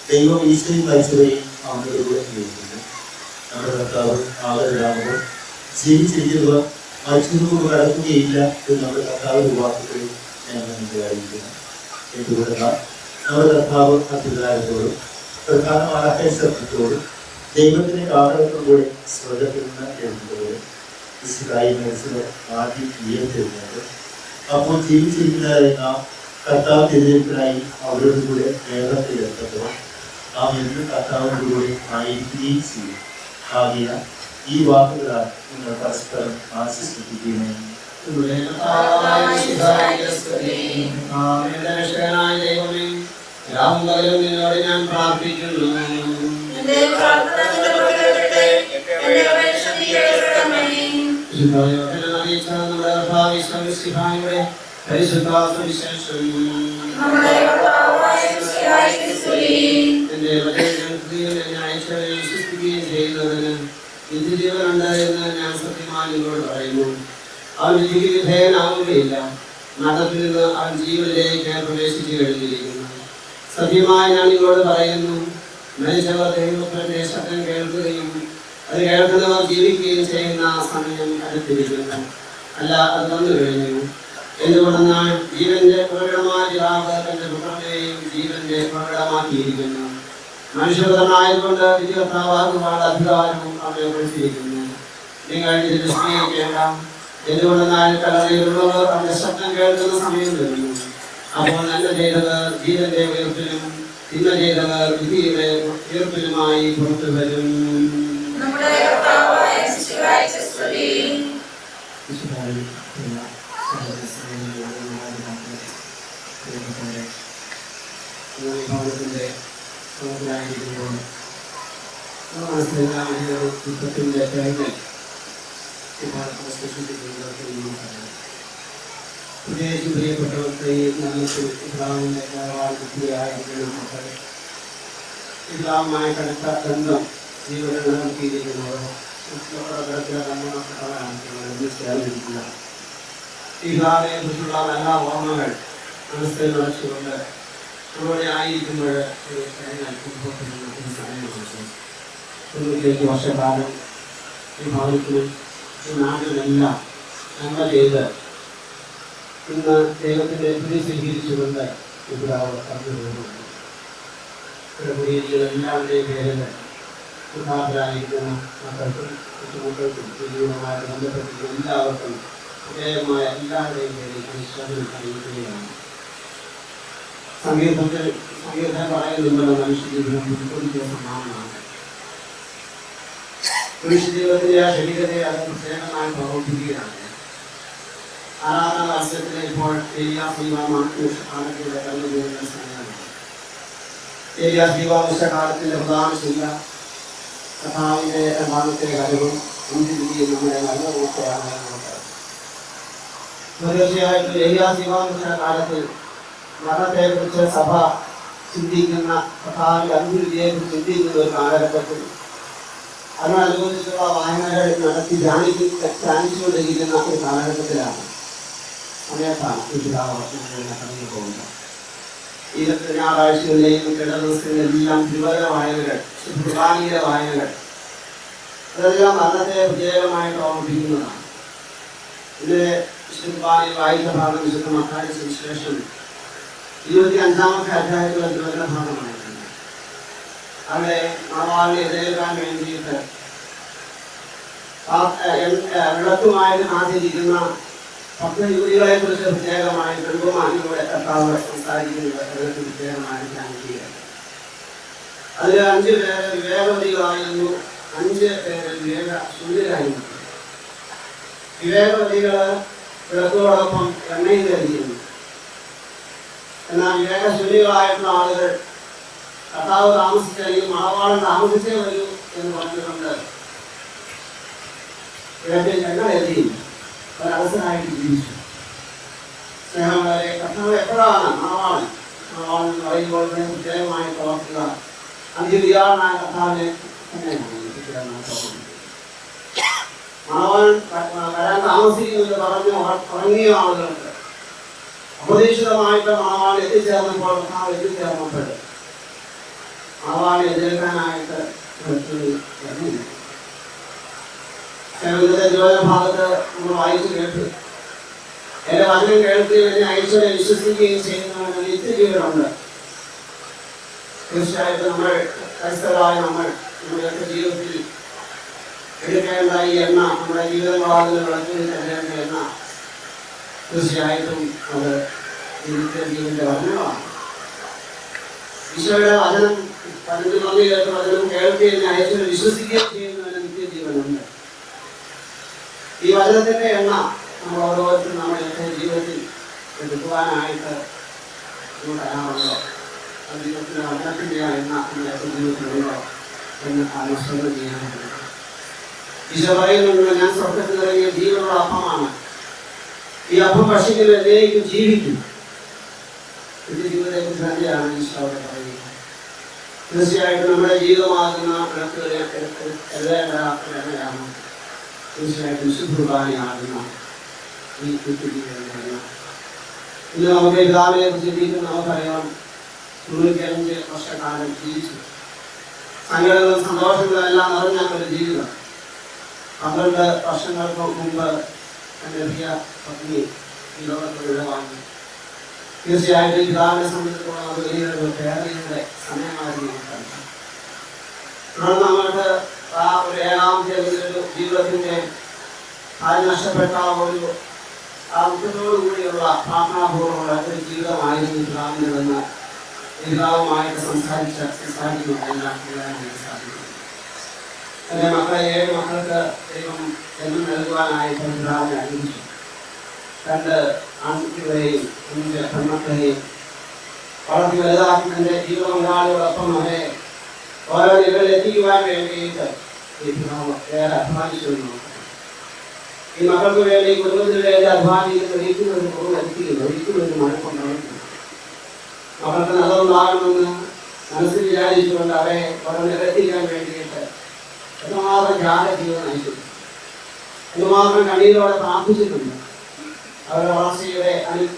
F: ദൈവം ഈശോയും മരിച്ചവരെയും അവരുടെ കൂടെ ഉയർത്തുന്നു. നമ്മുടെ കർത്താവ് ആദരരാകുമ്പോൾ ജീവിച്ചിരിക്കുന്നവർ മരിച്ചതുകൊണ്ട് കടക്കുകയില്ല എന്ന് നമ്മുടെ കർത്താവിന്റെ വാക്കുകളിൽ ഞാൻ മനസ്സിലായിരിക്കുന്നു. എന്തുകൊണ്ടെന്നാൽ നമ്മുടെ കർത്താവ് അധികാരത്തോടും പ്രധാനമായ ശബ്ദത്തോടും ദൈവത്തിന്റെ കാരണത്തോടുകൂടി സ്വർഗത്തിൽ നിന്ന് എഴുതുന്നത് ഇസ്രായി മരിച്ചത് ആദ്യം ഉയർത്തെഴുന്നത്. അപ്പോൾ ജീവിച്ചിരിക്കുന്നതായി നാം കർത്താവ് തിരഞ്ഞെടുപ്പിനായി അവരോട് കൂടെ മേഘത്തിലെത്തുമ്പോൾ നാം എന്നും കർത്താവിനോട് കൂടെ ആയിരിക്കുകയും ചെയ്യും. ആകിയ ഈ വാക്കുകളാൽ നിങ്ങൾ പരസ്പരം ആശീർവദിക്കുകയും
E: നിന്നോട് ഞാൻ പ്രാർത്ഥിക്കുന്നു. വിധിജീവനുണ്ട് എന്ന് ഞാൻ സത്യമായി നിങ്ങളോട് പറയുന്നു. അവൻ വിധിക്ക് വിധേയനാവുകയില്ല. നടത്തിൽ നിന്ന് അവൻ ജീവനിലേക്ക് പ്രവേശിച്ചു കഴിഞ്ഞിരിക്കുന്നു. സത്യമായി ഞാൻ നിങ്ങളോട് പറയുന്നു, മനുഷ്യർ ദൈവത്തിന്റെ ശബ്ദം കേൾക്കുകയും അത് കേൾക്കുന്നവർ ജീവിക്കുകയും ചെയ്യുന്ന സമയം അടുത്തിരിക്കുന്നു. അല്ല, അത് വന്നു കഴിഞ്ഞു. എന്തുകൊണ്ടെന്നാൽ ജീവന്റെ പ്രകടമായ പിതാവ് തന്റെ പുത്രനെയും ജീവന്റെ പ്രകടമാക്കിയിരിക്കുന്നു. മനുഷ്യപുത്രനായതുകൊണ്ട് വിധികർത്താവാകുവാനുള്ള അധികാരവും അവനെ കൊടുത്തിരിക്കുന്നു. നിങ്ങൾ ഇത് വിസ്മയിക്കേണ്ട. എന്തുകൊണ്ടെന്നാൽ കല്ലറയിലുള്ളവർ അവന്റെ ശബ്ദം കേൾക്കുന്ന സമയം വരുന്നു. അപ്പോൾ നന്മ ചെയ്തവർ ജീവന്റെ ഉയർപ്പിലും തിന്മ ചെയ്തവർ വിധിയുടെ ഉയർപ്പിലുമായി പുറത്തു വരും. ഭവനത്തിന്റെ പ്രമുഖരായിരിക്കുമ്പോൾ യുദ്ധത്തിന്റെ കഴിഞ്ഞ് പ്രത്യേകിച്ച് പ്രിയപ്പെട്ടവർക്ക് നമുക്ക് ഇസ്ലാമിന്റെ ബുദ്ധിയായിരിക്കണം. ഇസ്ലാമുമായി കടുത്ത ബന്ധം ജീവിതം നിലനിർത്തിയിരിക്കുന്നവരോ ചേർന്നിരിക്കുക. ഇസ്ലാമിനെ കുറിച്ചുള്ള നല്ല ഓർമ്മകൾ മനസ്സിൽ നിറച്ചുകൊണ്ട് ഇവിടെ ആയിരിക്കുമ്പോൾ 90 വർഷക്കാലം ഈ ഭവനത്തിനും ഈ നാടിനെല്ലാം നന്മ ചെയ്ത് ഇന്ന് ദൈവത്തിൻ്റെ വിധി സ്വീകരിച്ചുകൊണ്ട് പിതാവ് കടന്നു പോകുന്നുണ്ട്. എല്ലാവരുടെയും പേരിൽ വൃദ്ധാപരായിരിക്കുന്ന മക്കൾക്കും കുറ്റുമക്കൾക്കും ജീവിതവുമായിട്ട് ബന്ധപ്പെട്ടിരിക്കുന്ന എല്ലാവർക്കും ഹൃദയമായ എല്ലാവരുടെയും പേരിൽ അനുശോചനം അറിയിക്കുകയാണ്. സംഗീതം പറയുന്നുണ്ടല്ലോ, മനുഷ്യജീവിതം ഒരു സമാനമാണ്. മനുഷ്യജീവിതത്തിലെ ആ ശരീരത്തെ അത് പ്രത്യേകമായി പ്രവർത്തിക്കുകയാണ്. ആരാധന വർഷത്തിലെ ഇപ്പോൾ കാലത്തിലൂടെ കടന്നു പോകുന്ന സമയമാണ്. കാലത്തിന്റെ പ്രധാന ചിന്ത കഥാവിന്റെ രണ്ടാമത്തെ കഴിവും ഇന്ത്യയും നമ്മുടെ നല്ല ഓർത്തയാണ്. തീർച്ചയായിട്ടും കാലത്തിൽ മരണത്തെ കുറിച്ച് സഭ ചിന്തിക്കുന്ന കഥാവിന്റെ അഭിവൃദ്ധിയെ കുറിച്ച് ചിന്തിക്കുന്ന ഒരു കാലഘട്ടത്തിൽ അതിനനുബന്ധിച്ചുള്ള വായനകൾ നടത്തി ധ്യാനിച്ചുകൊണ്ടിരിക്കുന്ന ഒരു കാലഘട്ടത്തിലാണ് സമയത്താണ് ഈ പിതാവ് കടന്നു പോകുന്നത്. ഈ ഞായറാഴ്ചകളിലെയും ദിവസങ്ങളിലെല്ലാം തിരുവചന വായനകൾ, കുർബാനീയ വായനകൾ, അതെല്ലാം മരണത്തെ പ്രത്യേകമായിട്ട് ഓർമ്മിപ്പിക്കുന്നതാണ്. ഇത് കുർബാനയിൽ വായിച്ച ഭാഗം വിശുദ്ധ മത്തായിയുടെ സുവിശേഷം 25-ാമത്തെ അധ്യായത്തിലുള്ള തിരുവചന ഭാഗമായിട്ടുണ്ട്. അവിടെ മണവാളിനെ എതിരേൽക്കാൻ വേണ്ടിയിട്ട് വിളക്കുമായിട്ട് കാത്തിരിക്കുന്ന 10 യുവതികളെ കുറിച്ച് പ്രത്യേകമായി ബഹുമാനിയുടെ കർത്താവ് സംസാരിക്കുന്നത് പ്രത്യേകമായി ധ്യാനിക്കുകയാണ്. അതിൽ 5 പേര് വിവേകവതികളായിരുന്നു, 5 പേര് വിവേകശൂന്യരായിരുന്നു. വിവേകവതികള് വിളക്കോടൊപ്പം എണ്ണയും ധരിച്ചിരുന്നു. എന്നാൽ വിവേകശൂന്യകളായിട്ടുള്ള ആളുകൾ കർത്താവ് താമസിച്ചെങ്കിൽ മണവാളൻ താമസിച്ചേ വരൂ എന്ന് പറഞ്ഞുകൊണ്ട് ഞങ്ങൾ എഴുതി ഒരവസരമായിട്ട് ജീവിച്ചു. സ്നേഹമുള്ളവരെ, കർത്താവ് എപ്പോഴാണ് മണവാളൻ എന്ന് പറയുമ്പോൾ പ്രത്യേകമായിട്ട് ഓർക്കുക, അന്ത്യവിചാരണായ കർത്താവിനെ തന്നെയാണ് മണവാളൻ വരാൻ താമസിക്കുമെന്ന് പറഞ്ഞ് ഉറങ്ങിയ ആളുകൾക്ക് അപ്രതീക്ഷിതമായിട്ട് മണവാളൻ എത്തിച്ചേർന്നപ്പോൾ കർത്താവ് എത്തിച്ചേർന്നപ്പോൾ മണവാളനെ എതിരേൽക്കാനായിട്ട് ഭാഗത്ത് നമ്മൾ വായിച്ചു കേട്ടു. എന്റെ വചനം കേൾക്കുകയും എന്നെ അയച്ചവരെ വിശ്വസിക്കുകയും ചെയ്യുന്നവന് നിത്യജീവനുണ്ട്. തീർച്ചയായിട്ടും നമ്മൾ ക്രൈസ്തവരായ നമ്മുടെയൊക്കെ ജീവിതത്തിൽ എടുക്കേണ്ട ഈ എണ്ണ, നമ്മുടെ ജീവിതങ്ങളാകുന്ന വിളക്കിൽ കരുതേണ്ട എണ്ണ തീർച്ചയായിട്ടും അത് നിത്യജീവന്റെ വചനങ്ങളാണ്. ഈശോയുടെ വചനം കേട്ട വചനം കേൾക്കുകയും അയച്ചവരെ വിശ്വസിക്കുകയും ചെയ്യുന്നവന് നിത്യജീവനുണ്ട്. ഈ വചനത്തിന്റെ എണ്ണ നമ്മൾ ഓരോരുത്തരും നമ്മുടെ ജീവിതത്തിൽ എടുക്കുവാനായിട്ട് തയ്യാറുണ്ടോ? ജീവിതത്തിൽ വചനത്തിന്റെ എണ്ണ നമ്മുടെ ജീവിതത്തിലുണ്ടോ എന്ന് ആലോചന ചെയ്യാനായിട്ട് ഈശോ പറയുന്നുണ്ട്, ഞാൻ സ്വർഗത്തിൽ ഇറങ്ങിയ ജീവനുള്ള അപ്പമാണ്. ഈ അപ്പം ഭക്ഷിക്കുന്ന എന്നേക്കും ജീവിക്കും. ഇത് ജീവിതത്തെ കുറിച്ച് തന്നെയാണ് ഈശോ അവിടെ പറയുന്നത്. തീർച്ചയായിട്ടും നമ്മുടെ ജീവിതമാകുന്ന എണ്ണയാണ് തീർച്ചയായിട്ടും ശുദ്ധുർബാനയാകുന്ന ഈ കുട്ടിജീവന. ഇന്ന് നമുക്ക് പിതാവിനെ കുറിച്ച് ചിന്തിക്കുന്ന നമുക്കറിയാം, 95 വർഷക്കാലം ജീവിച്ചു. സങ്കടങ്ങളും സന്തോഷങ്ങളും എല്ലാം നിറഞ്ഞ ഒരു ജീവിതം. 12 വർഷങ്ങൾക്ക് മുമ്പ് എൻ്റെ പ്രിയ പത്നി ഈ ലോകത്തിൽ വിടവാങ്ങി. തീർച്ചയായിട്ടും പിതാവിനെ സംബന്ധിച്ചിടത്തോളം അത് വലിയൊരു വേദനയുടെ സമയമായിരുന്നു. തുടർന്ന് നമ്മൾക്ക് ആ ഒരു 7-ാമത്തെ ഒരു ജീവിതത്തിന്റെ നഷ്ടപ്പെട്ട ഒരു ദുഃഖത്തോടുകൂടിയുള്ള പ്രാർത്ഥനാപൂർവ്വമുള്ള ഒരു ജീവിതമായിരുന്നു പിതാവിൻ്റെതെന്ന് പിതാവുമായിട്ട് സംസാരിക്കുന്നുണ്ടെല്ലാം സാധിക്കും. എൻ്റെ മക്കളെ 7 മക്കൾക്ക് ദൈവം ജന്മം നൽകുവാനായിട്ട് പിതാവിനെ അനുവദിച്ചു. 2 ആൺകുട്ടികളെയും 5 പെൺമക്കളെയും വളർത്തി വലുതാക്കുന്നതിൻ്റെ ജീവിത പങ്കാളികളൊപ്പം അവരെ ഓരോ നിലകളിൽ എത്തിക്കുവാൻ വേണ്ടിയിട്ട് ഈ പിതാവ് ഏറെ അധ്വാനിച്ചു. ഈ മക്കൾക്ക് വേണ്ടി കുടുംബത്തിന് വേണ്ടി അധ്വാനിക്കുന്നത് ഒരിക്കലും കുറവ് എത്തിക്കുന്നു, ഒരിക്കലും ഒരു മഴക്കൊണ്ടാകുന്നു. മക്കൾക്ക് നല്ലതുണ്ടാകണമെന്ന് മനസ്സിൽ വിചാരിച്ചുകൊണ്ട് അവരെ ഓരോ നിലത്തിക്കാൻ വേണ്ടിയിട്ട് എന്തുമാത്രം ത്യാഗജീവൻ നയിച്ചു, എന്തുമാത്രം കണ്ണീരോടെ പ്രാർത്ഥിച്ചിട്ടുണ്ട്. അവരുടെ വളർച്ചയുടെ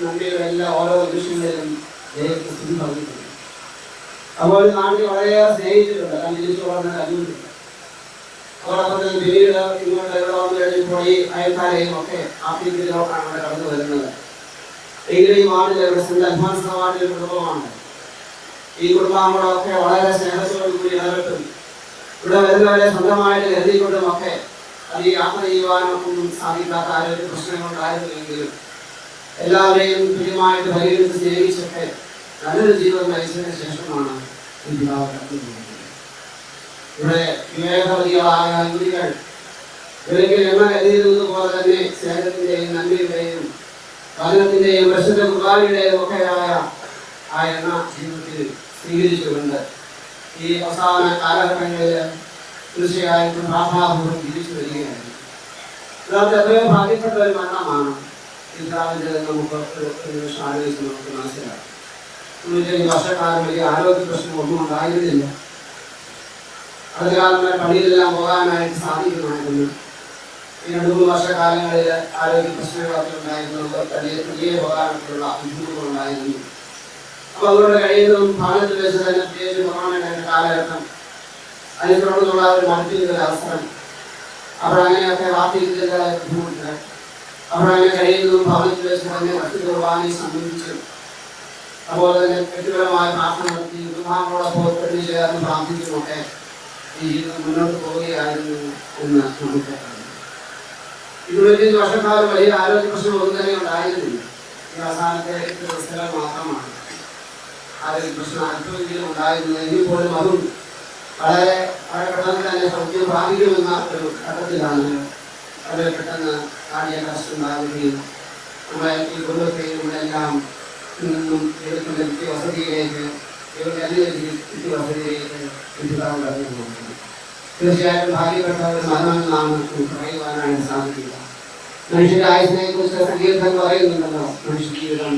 E: നന്ദിയുടെ എല്ലാ ഓരോ നിമിഷങ്ങളിലും ദൈവത്തെ സ്തുതി പറഞ്ഞിട്ടുണ്ട്. അതുപോലെ നാട്ടിൽ വളരെയേറെ സ്നേഹിച്ചിട്ടുണ്ട്, കണ്ടിരിച്ചു വളർന്ന് കണ്ടുകൊണ്ടിട്ടുണ്ട്. അതോടൊപ്പം തന്നെ പിന്നീട് ഇങ്ങോട്ട് ഇവിടെ വന്നു കഴിഞ്ഞപ്പോൾ ഈ അയൽക്കാരെയും ഒക്കെ ആഫ്രിക്കയിലോട്ടാണ് ഇവിടെ കടന്നു വരുന്നത്. എങ്കിലും ഈ വാർഡിൽ ഇവിടെ സെന്റ് അൽഫോൻസ് വാർഡിലെ കുടുംബമാണ്. ഈ കുടുംബാംഗങ്ങളൊക്കെ വളരെ സ്നേഹത്തോടുകൂടി ഇടപെട്ടും ഇവിടെ വരുന്നവരെ സ്വന്തമായിട്ട് കരുതിക്കൊണ്ടും ഒക്കെ അത് ഈ യാത്ര ചെയ്യുവാനൊന്നും സാധിക്കാത്ത ആരോഗ്യ പ്രശ്നങ്ങളുണ്ടായിരുന്നുവെങ്കിലും എല്ലാവരെയും തുല്യമായിട്ട് പരിഗണിച്ച് സ്നേഹിച്ചൊക്കെ നല്ലൊരു ജീവിതം നയിച്ചതിന് ശേഷമാണ് ഈ പിതാവ് കടന്നു. ഇവിടെ വിവേകവതികളായ യുവതികൾ ഇവരെങ്കിൽ എണ്ണ കരുതിയിരുന്നത് പോലെ തന്നെ സ്നേഹത്തിന്റെയും നന്ദിയുടെയും വചനത്തിന്റെയും പരിശുദ്ധ കുർബാനയുടെയും ഒക്കെയായ ആ എണ്ണ ജീവിതത്തിൽ സ്വീകരിച്ചുകൊണ്ട് ഈ അവസാന കാലഘട്ടങ്ങളിൽ തീർച്ചയായിട്ടും പ്രാർത്ഥനാപൂർവ്വം ജീവിച്ചു വരികയായിരുന്നു. ഇതാകട്ടെ എത്രയോ ഭാഗ്യപ്പെട്ട ഒരു മരണമാണ് ഇസ്ലാമിൻ്റെ നമുക്ക് ഒരു നിമിഷം ആലോചിച്ച് നമുക്ക് മനസ്സിലാക്കാം. 95 വർഷക്കാലം വലിയ ആരോഗ്യ പ്രശ്നം ഒന്നും ഉണ്ടായിരുന്നില്ല. അതുകാലം വരെ പള്ളിയിലെല്ലാം പോകാനായിട്ട് സാധിക്കുമായിരുന്നു. ഈ 2-3 വർഷക്കാലങ്ങളിൽ ആരോഗ്യ പ്രശ്നങ്ങളൊക്കെ ഉണ്ടായിരുന്നു. പള്ളിയെ പോകാനൊക്കെയുള്ള ബുദ്ധിമുട്ടുകളുണ്ടായിരുന്നു. അപ്പോൾ അതുകൊണ്ട് കഴിയുന്നതും ഭവനത്തിൽ വെച്ച് തന്നെ പ്രത്യേകിച്ച് കൊറോണയുടെ കാലഘട്ടം അതിനെ തുടർന്നുള്ള ഒരു മടുപ്പിക്കുന്ന അവസരം, അപ്പോൾ അങ്ങനെയൊക്കെ വാർത്തയിലെ ബുദ്ധിമുട്ട്, അപ്പോൾ അങ്ങനെ കഴിയുന്നതും ഭവനത്തിൽ വെച്ച് തന്നെ മറ്റു കുർബാനയെ സംബന്ധിച്ച് അതുപോലെ തന്നെ വ്യക്തിപരമായ പ്രാർത്ഥന നടത്തി കുടുംബാംഗങ്ങളോടൊപ്പം ചേർന്ന് പ്രാർത്ഥിക്കുമൊക്കെ ഈ ജീവിതം മുന്നോട്ട് പോവുകയായിരുന്നു എന്ന് നമുക്ക് ഇത് 25 വർഷക്കാലം വലിയ ആരോഗ്യ പ്രശ്നങ്ങളൊന്നും തന്നെ ഉണ്ടായിരുന്നില്ല. ഈ അവസാനത്തെ സ്ഥലം മാത്രമാണ് ആരോഗ്യ പ്രശ്നം അല്പമെങ്കിലും ഉണ്ടായിരുന്നത്. എങ്കിൽ പോലും അതും വളരെ പെട്ടെന്ന് തന്നെ സൗഖ്യം പ്രാപിക്കുമെന്ന ഒരു ഘട്ടത്തിലാണ് വളരെ പെട്ടെന്ന് കാർഡിയാക് അറസ്റ്റ് ഉണ്ടാകുകയും നമ്മളെ ഈ കുടുംബത്തെയും നമ്മളെല്ലാം നിന്നും ദൈവത്തിൻ്റെ നിത്യവസതിയിലേക്ക് നിത്യവസതിയിലേക്ക് എത്തിക്കാവുന്നതാണ്. തീർച്ചയായിട്ടും ഭാഗ്യപ്പെട്ട ഒരു മരണമെന്നാണ് നമുക്ക് പറയുവാനായിട്ട് സാധിക്കുക. മനുഷ്യന്റെ ആയുസിനെ കുറിച്ച് സങ്കീർത്തൻ പറയുന്നുണ്ടല്ലോ, മനുഷ്യ ജീവിതം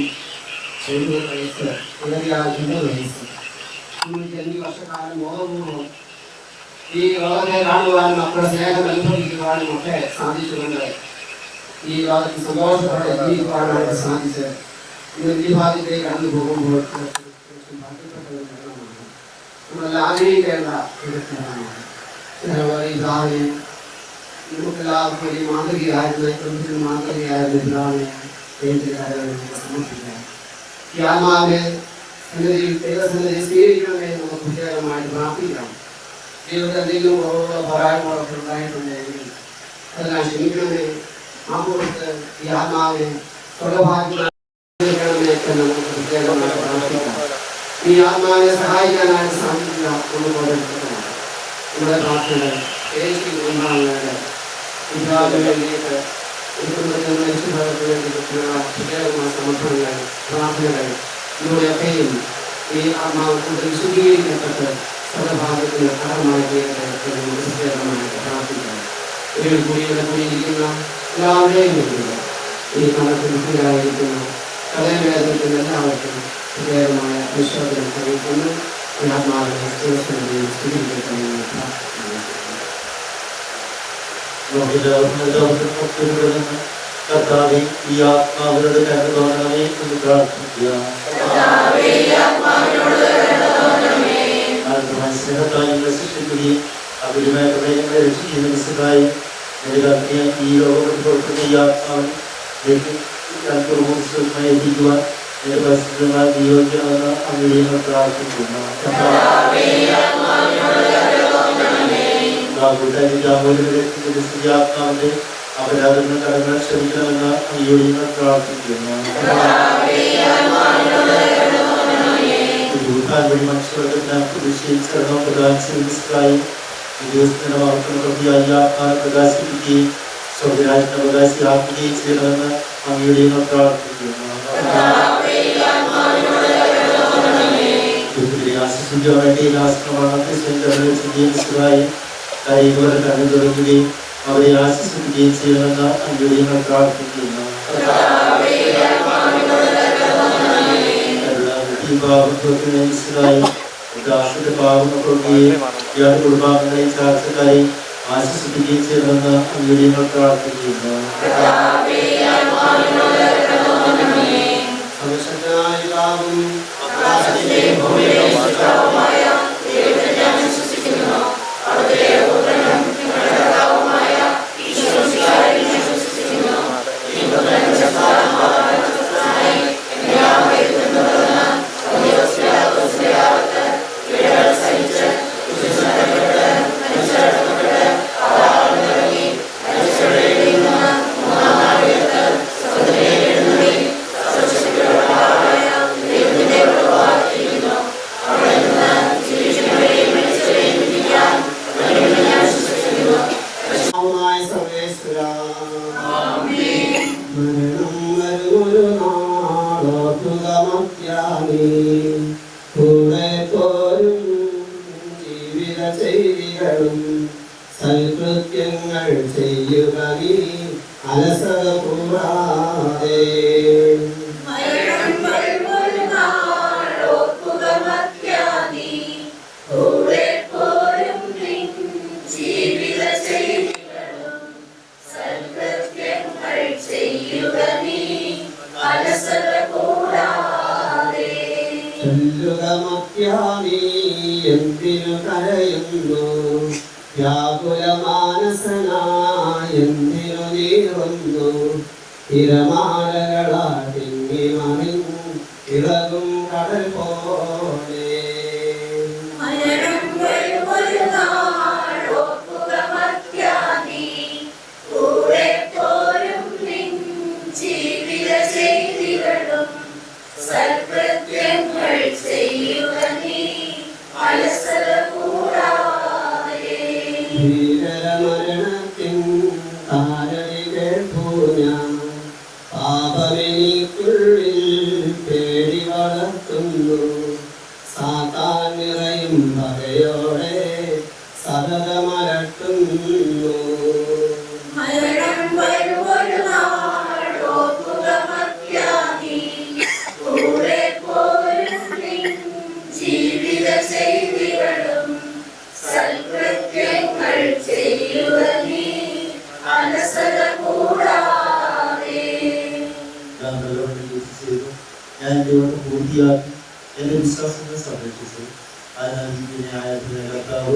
E: 70 വയസ്സ് അല്ലെങ്കിൽ 80 വയസ്സ്. 105 വർഷക്കാലം ബോധപൂർവം ഈ ലോകത്തെ കാണുവാനും മക്കളുടെ സ്നേഹം അനുഭവിക്കുവാനും ഒക്കെ സാധിച്ചുകൊണ്ട് ഈ ലോകത്തിൽ സന്തോഷത്തോടെ ജീവിക്കുവാനായിട്ട് സാധിച്ച് ഇന്ന് വിഭാഗത്തിലേക്ക് കടന്നു പോകുമ്പോൾ നമ്മളെല്ലാം ആഗ്രഹിക്കേണ്ട ഒരു സ്ഥലമാണ്. നമുക്കെല്ലാവർക്കും വലിയ മാതൃകയായിരുന്ന പ്രമുഖ മാതൃകയായിരുന്ന പിതാവിനെ സമർപ്പിക്കാം. ഈ ആത്മാവിനെ ദൈവസന്നിധി സ്വീകരിക്കണമേ നമുക്ക് പ്രത്യേകമായിട്ട് പ്രാർത്ഥിക്കാം. ദൈവത്തെ എന്തെങ്കിലും കുറവുകളോ പോരായ്മകളൊക്കെ ഉണ്ടായിട്ടുണ്ടെങ്കിൽ അതെല്ലാം ക്ഷമിക്കണമേ. ആ കൊടുത്ത് ഈ ആത്മാവിനെ സ്വഭാവിക്കണമെന്നൊക്കെ നമുക്ക് പ്രത്യേകമായിട്ട് പ്രാർത്ഥിക്കാം. ഈ ആത്മാവിനെ സഹായിക്കാനായിട്ട് സാധിക്കുക എന്നുപോലെ നമ്മുടെ പ്രാർത്ഥനകൾ ഉണ്ടാകുന്നത് വിഭാഗം വേണ്ടിയിട്ട് പ്രത്യേകമായ സമർപ്പണങ്ങൾ പ്രാർത്ഥനകൾ ഇവയൊക്കെയും ഈ ആത്മാവ് കൂടുതൽ വിശുദ്ധീകരിക്കപ്പെട്ട് സ്വഭാവത്തിന് കടമായി പ്രത്യേകമായിട്ട് പ്രാർത്ഥിക്കാം. ഇതിൽ കൂടിയിരിക്കുന്ന എല്ലാവരെയും ഈ കാലത്ത് മുഖ്യരായിരിക്കുന്ന കലയവേദനത്തിന് എല്ലാവർക്കും പ്രത്യേകമായ വിശ്വാസം കഴിക്കുന്നു. ആത്മാവിനെ സ്ഥിരീകരിക്കണമെന്ന് പ്രാർത്ഥിക്കുന്നു.
F: കർത്താവേ, ഈ ആത്മാവിനോട് കരുണ തോന്നണമേ എന്ന് പ്രാർത്ഥിക്കുക. സ്നേഹത്തായി ഞങ്ങളെ സൃഷ്ടിക്കുകയും അവരുമായ ഹൃദയങ്ങളെ രക്ഷിക്കുന്ന വിശുദ്ധായി നിലനിർത്തിയ ഈ ലോകം കൊടുക്കുന്ന ഈ ആത്മാവിലേക്ക് എത്തിക്കുവാൻ എന്റെ പരിശുദ്ധമായി നിയോഗിക്കണമെന്ന് അങ്ങനെയാണ് പ്രാർത്ഥിക്കുന്നു. ആത്മാവിന്റെ അപരാധങ്ങൾ കടങ്ങൾ ക്ഷമിക്കണമെന്ന് അങ്ങയോട് പ്രാർത്ഥിക്കുന്നു. മനുഷ്യവർഗത്തിന് പ്രതിഷേധിച്ചരണം പ്രകാശിക്കായി ദിവസത്തിന്റെ വാർത്തകൾ പ്രതിയായി ആത്മാവിനെ പ്രകാശിപ്പിക്കുകയും സ്വർഗരാജ്യത്തെ പ്രകാശിയാക്കുകയും ചെയ്യണമെന്ന് അങ്ങയോട് പ്രാർത്ഥിക്കുന്നു. കാര്യങ്ങളെ കണ്ടു തുടങ്ങുകയും അവരെ ആശ്വസിപ്പിക്കുകയും ചെയ്യണമെന്ന് അങ്ങയോട് പ്രാർത്ഥിക്കുന്നു. പാവങ്ങളെയും ഇയാളുടെ കുടുംബാംഗങ്ങളെയും ചാർച്ചക്കാരെയും ആശ്വസിപ്പിക്കുകയും ചെയ്യണമെന്ന് അങ്ങയോട് പ്രാർത്ഥിക്കുന്നു.
E: സൽകൃത്യങ്ങൾ ചെയ്യുക നീ അലസത കൂടാതെ.
B: ും
E: ചൊല്ലുക മർത്യാനീ എന്തിനു കരയുന്നു, വ്യാകുലമാനസനായ എന്തിനു നീറുന്നു. തിരമാലകളാ തിങ്ങി മറിഞ്ഞു ഇളകും കടൽ പോലെ.
B: മരണം വരുമൊരു നാൾ ഓർക്കുക മർത്യാനീ, കൂടെ പോരും നിൻ ജീവിത ചെയ്തികളും സൽകൃത്യങ്ങൾ ചെയ്യുക നീ അലസത കൂടാതെ.
E: ഭീകരമരണത്തിൻ താരടി കേൾപ്പൂ ഞാൻ, പാപമെനിക്കുള്ളിൽ പേടി വളർത്തുന്നു. സാത്താൻ നിറയും പകയോടെ സതതമലട്ടുന്നു.
B: മരണം വരുമൊരു നാൾ ഓർക്കുക മർത്യാനീ, കൂടെ പോരും നിൻ ജീവിത ചെയ്തികളും സൽകൃത്യങ്ങൾ ചെയ്യുക നീ അലസത കൂടാതെ.
F: ഞാൻ നല്ലവണ്ണം യുദ്ധം ചെയ്തു, ഞാൻ എൻ്റെ ഓട്ടം പൂർത്തിയാക്കി, എൻ്റെ വിശ്വാസത്തെ സംരക്ഷിച്ചു. ആരാധിക്കുന്നതിനായ കർത്താവ്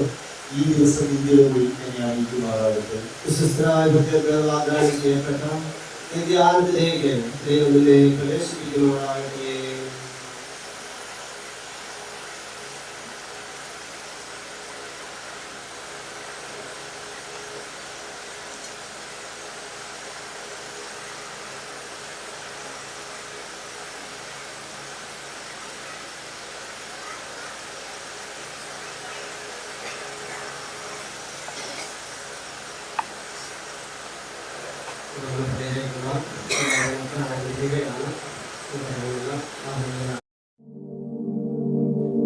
F: ഈ ദിവസം ഇന്ത്യയിലെ കൂടി എന്നെ ആയിരിക്കുമാറാകട്ടെ.
E: വിശ്വസ്തരായ ഭക്തർക്ക് വാഗ്ദാനം ചെയ്യപ്പെട്ട നിത്യാനന്ദത്തിലേക്ക് ദൈവത്തിനെ പ്രവേശിപ്പിക്കുമാറാകട്ടെ.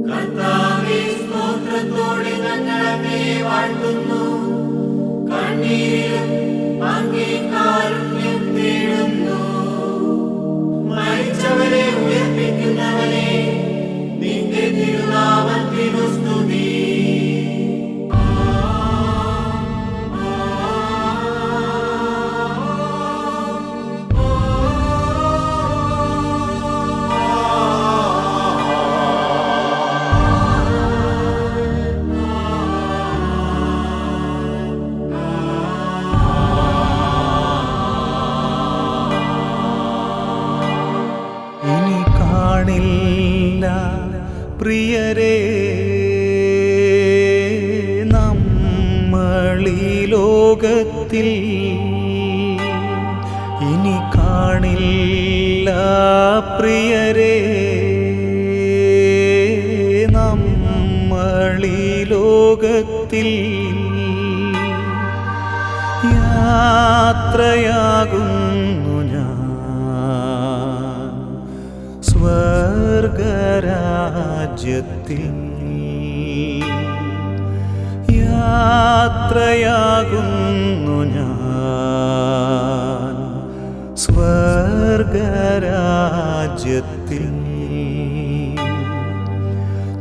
A: കർത്താവേ, സ്തോത്രത്തോടെ ഞങ്ങൾ അങ്ങയെ വാഴ്ത്തുന്നു. കണ്ണീരിലും അങ്ങേ കാരുണ്യം തേടുന്നു. മരിച്ചവരെ ഉയർപ്പിക്കുന്നവനെ, നിന്റെ തിരുനാമത്തിനു സ്തുതി.
D: ഇനി കാണില്ല പ്രിയരെ നമ്മളീ ലോകത്തിൽ, ഇനി കാണില്ല പ്രിയരെ നമ്മളീ ലോകത്തിൽ. യാത്രയാകുന്നു ഞാൻ സ്വർഗരാജ്യത്തിൽ, യാത്രയാകുന്നു ഞാൻ സ്വർഗരാജ്യത്തിൽ.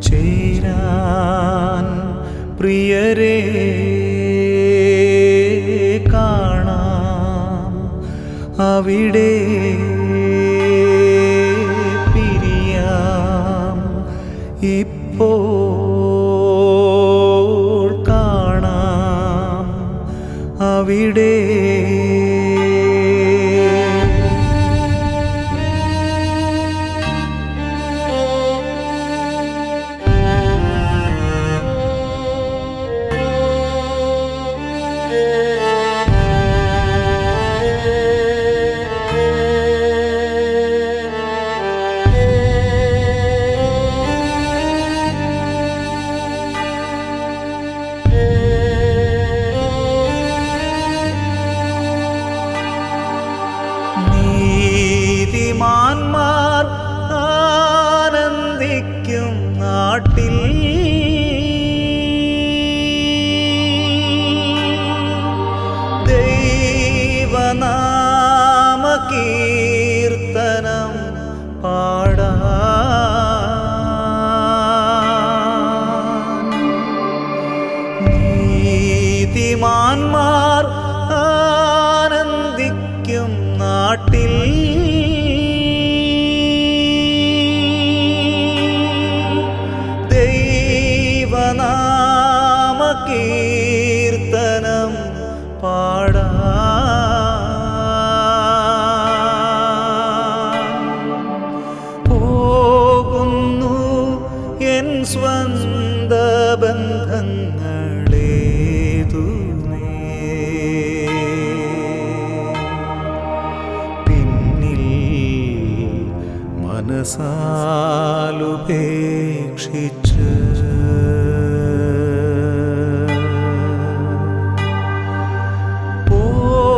D: ചേരാൻ പ്രിയരെ കാണാം അവിടെ, പിരിയാം ഇപ്പോൾ കാണാം അവിടെ.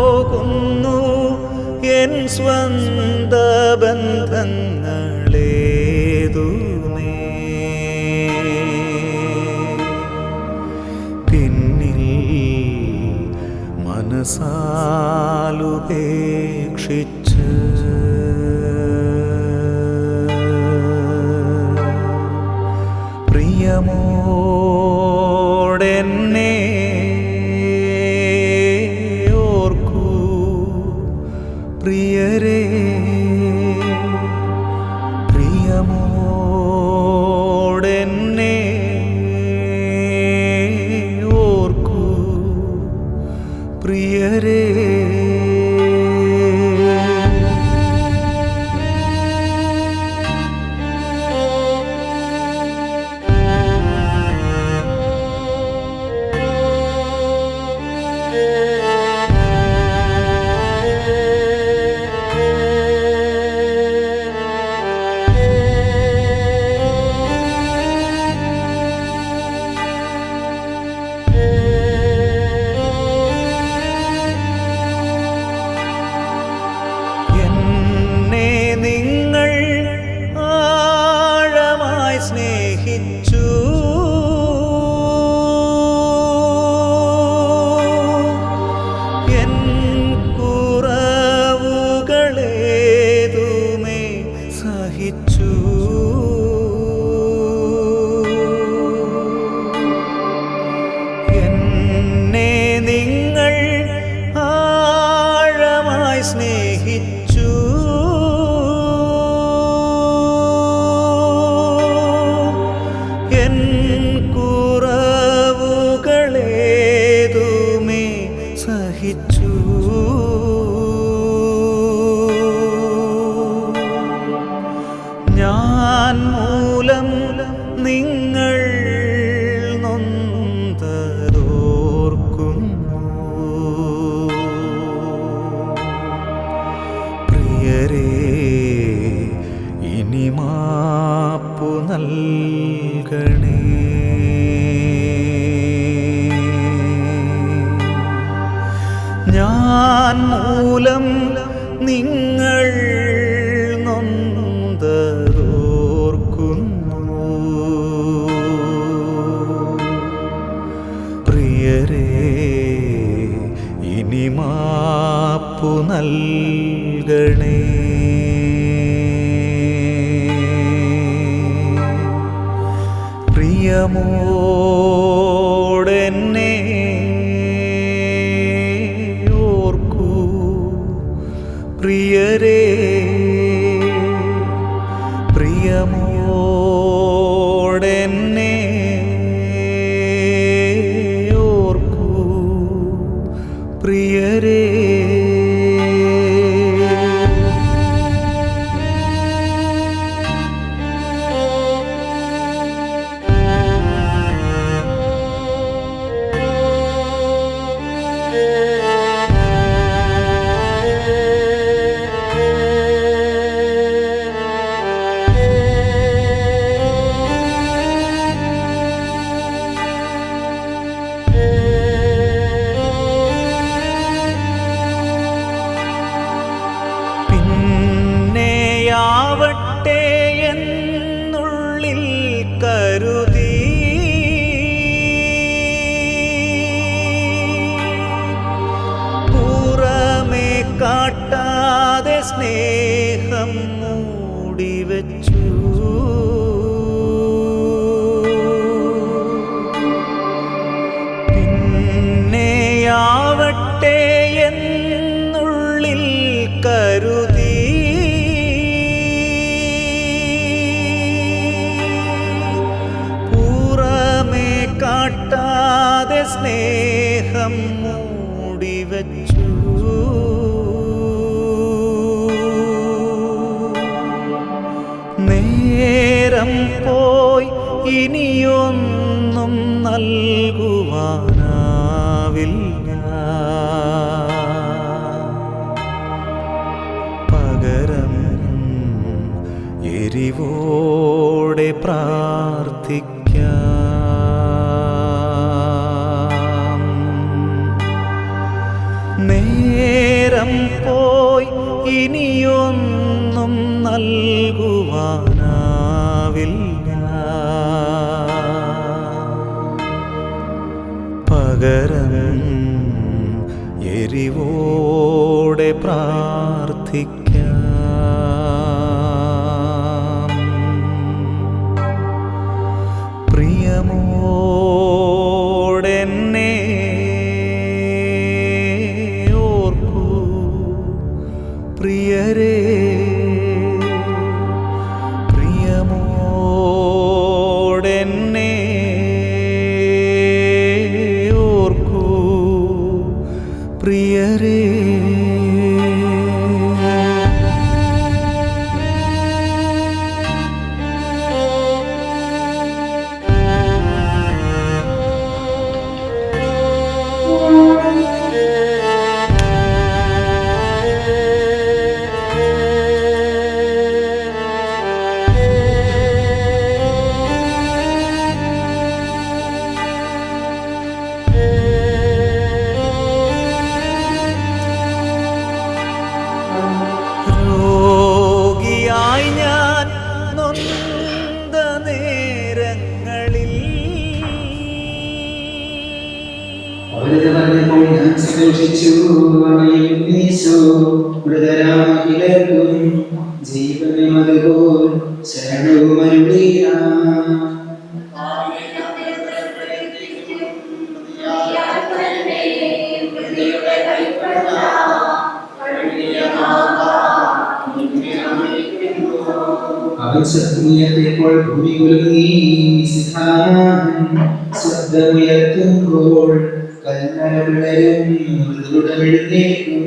D: പോകുന്നു എൻ സ്വന്ത ബന്ധങ്ങളേതുമേ പിന്നിൽ മനസാലുപേക്ഷിച്ച് പ്രിയമോടെന്നെ ഓർക്കൂ പ്രിയരേ പ്രിയമോടെന്നെ ഓർക്കൂ പ്രിയരേ എന്നെ നിങ്ങൾ ആഴമായി സ്നേഹിച്ചു എൻ കുറവുകളേതുമേ സഹിച്ചു എന്നെ നിങ്ങൾ ആഴമായി സ്നേഹിച്ചു എൻ കുറവുകളേതുമേ സഹിച്ചു ഞാൻ മൂലം നിങ്ങൾ നൊന്തതോർക്കുന്നു പ്രിയരേ ഇനി മാപ്പു നൽകണേ ഞാൻ മൂലം നിങ്ങൾ നൊന്തതോർക്കുന്നു പ്രിയരേ ഇനി മാപ്പു നൽകണേ പ്രിയമോടെന്നെ ഓർക്കൂ പ്രിയരേ പ്രിയമോടെന്നെ ഓർക്കൂ പ്രിയരേ പിന്നെയാവട്ടെ എന്നുള്ളിൽ കരുതി പുറമേ കാട്ടാതെ സ്നേഹം മൂടിവെച്ചു പിന്നെയാവട്ടെ എന്നുള്ളിൽ കരുതി പുറമേ കാട്ടാതെ സ്നേഹം മൂടിവെച്ചു നേരം പോയി ഇനിയൊന്നും നൽകുവാനാവില്ല പകരം എരിവോ പ്രാർത്ഥിക്കാം. നേരം പോയി ഇനിയൊന്നും നൽകുവാനാവില്ല. പകരം എരിവോടെ പ്രാർത്ഥിക്കാം. പ്രിയമോടെന്നെ ഓർക്കൂ പ്രിയരേ, പ്രിയമോടെന്നെ ഓർക്കൂ പ്രിയരേ. രോഗിയായി ഞാൻ നൊന്ത നേരങ്ങളിൽ
E: ഞാൻ സന്തോഷിച്ചു. മൃതരാമഹിലർക്കും ജീവനും അതുപോൽ ശരണവും അവൻ ശബ്ദമുയർത്തിയപ്പോൾ ഭൂമി കുലുങ്ങി. ശബ്ദമുയർത്തുമ്പോൾ കൽമരവിളരും മൃദുടമെഴുന്നേൽക്കും.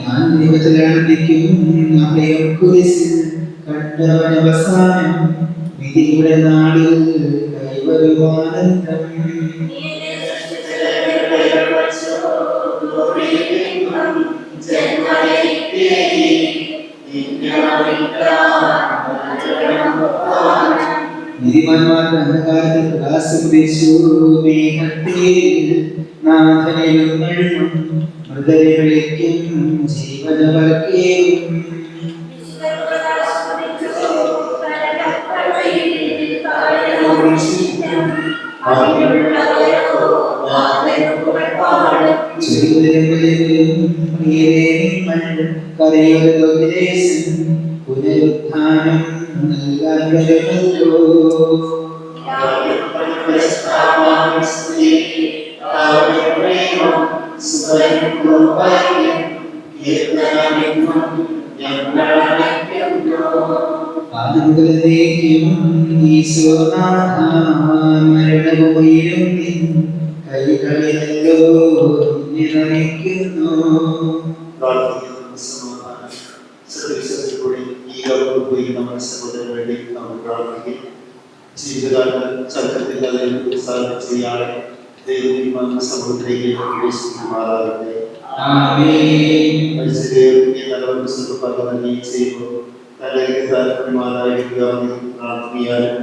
E: ഞാൻ ദൈവത്തിലാനന്ദിക്കും. അഭയം കുരിശിൽ കണ്ടവനവസാനം വിധിയുടെ നാളിൽ കൈവരുവാനന്ദം. നീതിമാന്മാർക്ക് അന്ധകാരത്തിൽ പ്രകാശം ഉദിച്ചു. മേഘത്തിൽ നാഥനെഴുന്നള്ളും. മൃതരെ വിളിക്കും, ജീവന പകർക്കേകും. പുനരുത്ഥാനം നൽകാൻ വരുമല്ലോ. മരണവുമയിലും കൈകളിലല്ലോ നിറയ്ക്കുന്നു.
F: നമ്മുടെ സഹോദരന് വേണ്ടി നമ്മൾ പ്രാർത്ഥിക്കും. ജീവിതകാലത്ത് ചരിത്രത്തിൽ ചെയ്യാതെ ദൈവം സമൂഹത്തിലേക്ക് പ്രവേശിക്കുമാറാകട്ടെ. പ്രാർത്ഥിക്കാനും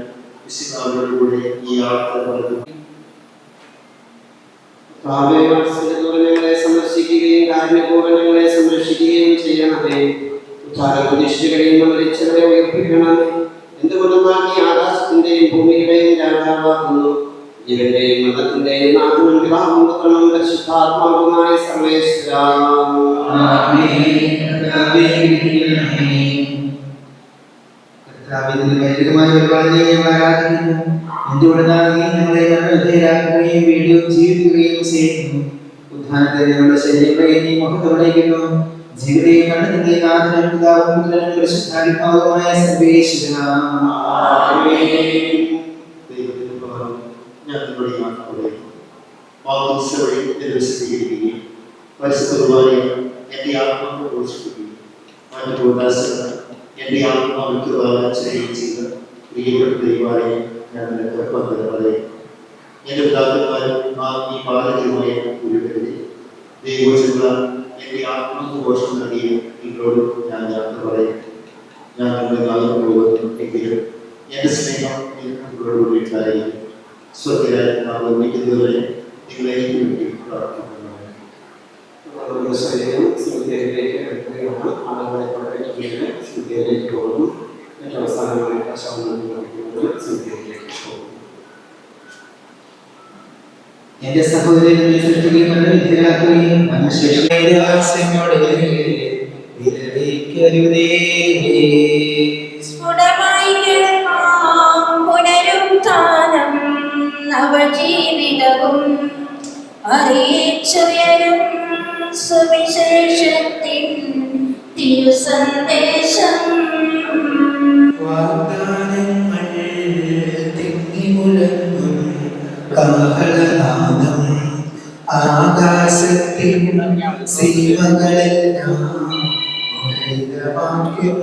F: വിശുദ്ധോടുകൂടെ ഈ യാത്ര
E: ഞങ്ങളെ സന്ദർശിക്കുകയും കാരുണ്യപൂർവ്വം ഞങ്ങളെ സംരക്ഷിക്കുകയും ചെയ്യണമേ. ഉദ്ധാരപ്രതീക്ഷിച്ച് കഴിയുന്ന മരിച്ചവരെ ഉയർപ്പിക്കണമേ. എന്തുകൊണ്ടെന്നാൽ ഈ ആകാശത്തിന്റെയും ഭൂമിയുടെയും രാജാവാകുന്നു. ജീവന്റെയും മരണത്തിന്റെയും നാഥനും പിതാവും പുത്രനും പരിശുദ്ധാത്മാവുമായ സർവേശ്വരാ. വൈദികമായ ഒരുപാട് ഞങ്ങൾ ആരാധിക്കുന്നു. എന്തുകൊണ്ടെന്നാൽ നീ ഞങ്ങളെ മരണവിധേയരാക്കുകയും വീണ്ടും ജീവിക്കുകയും ചെയ്യുന്നു. ഉദ്ധാനത്തെ ഞങ്ങളുടെ ശരീരങ്ങളെ നീ മഹത്വമണിയിക്കുന്നു. ജീവിതയും മരണത്തിന്റെ നാഥനും പിതാവും പുത്രനും പരിശുദ്ധാത്മാവുമായ സർവേശ്വരാ.
F: എന്റെ ആത്മാവ് പോഷിപ്പിക്കുകയും എന്റെ ആത്മാവിക്ക് ചെയ്യുകയും ചെയ്ത് പ്രിയപ്പെട്ട ദൈവമായ ഞാൻ നിനക്ക് വന്ദനം പറയുന്നു. എൻ്റെ പിതാക്കന്മാരും ഈ പാലകരുമായ ദൈവത്തിലുള്ള എൻ്റെ ആത്മഘോഷം നൽകിയ നിങ്ങളോട് ഞാൻ യാത്ര പറയും. ഞാൻ നിങ്ങളുടെ നാളെ പോകുന്നു എങ്കിലും എൻ്റെ സ്നേഹം നിങ്ങളോടുകൂടി ഉണ്ടായി. സ്വത്തിലായി നാം നിർമ്മിക്കുന്നതുവരെ നിങ്ങളെ വേണ്ടി പ്രാർത്ഥിക്കുന്നു.
E: എന്റെ സഹോദരനെ സൃഷ്ടിക്കുകയും വിദ്യാക്കുകയും മനുഷ്യരോട് വിലപിക്കരുതേ.
B: സ്ഫുടമായി കേൾക്കാം പുനരുത്ഥാനം നവജീവിതവും അറിയിച്ചുയരും സുവിശേഷത്തിൻ തിരുസന്ദേശം.
E: വാഗ്ദാനങ്ങൾ തിങ്ങിമുഴങ്ങും കാഹളനാദം ആകാശത്തിൻ സീമകളെല്ലാം മുഖരിതമാക്കും.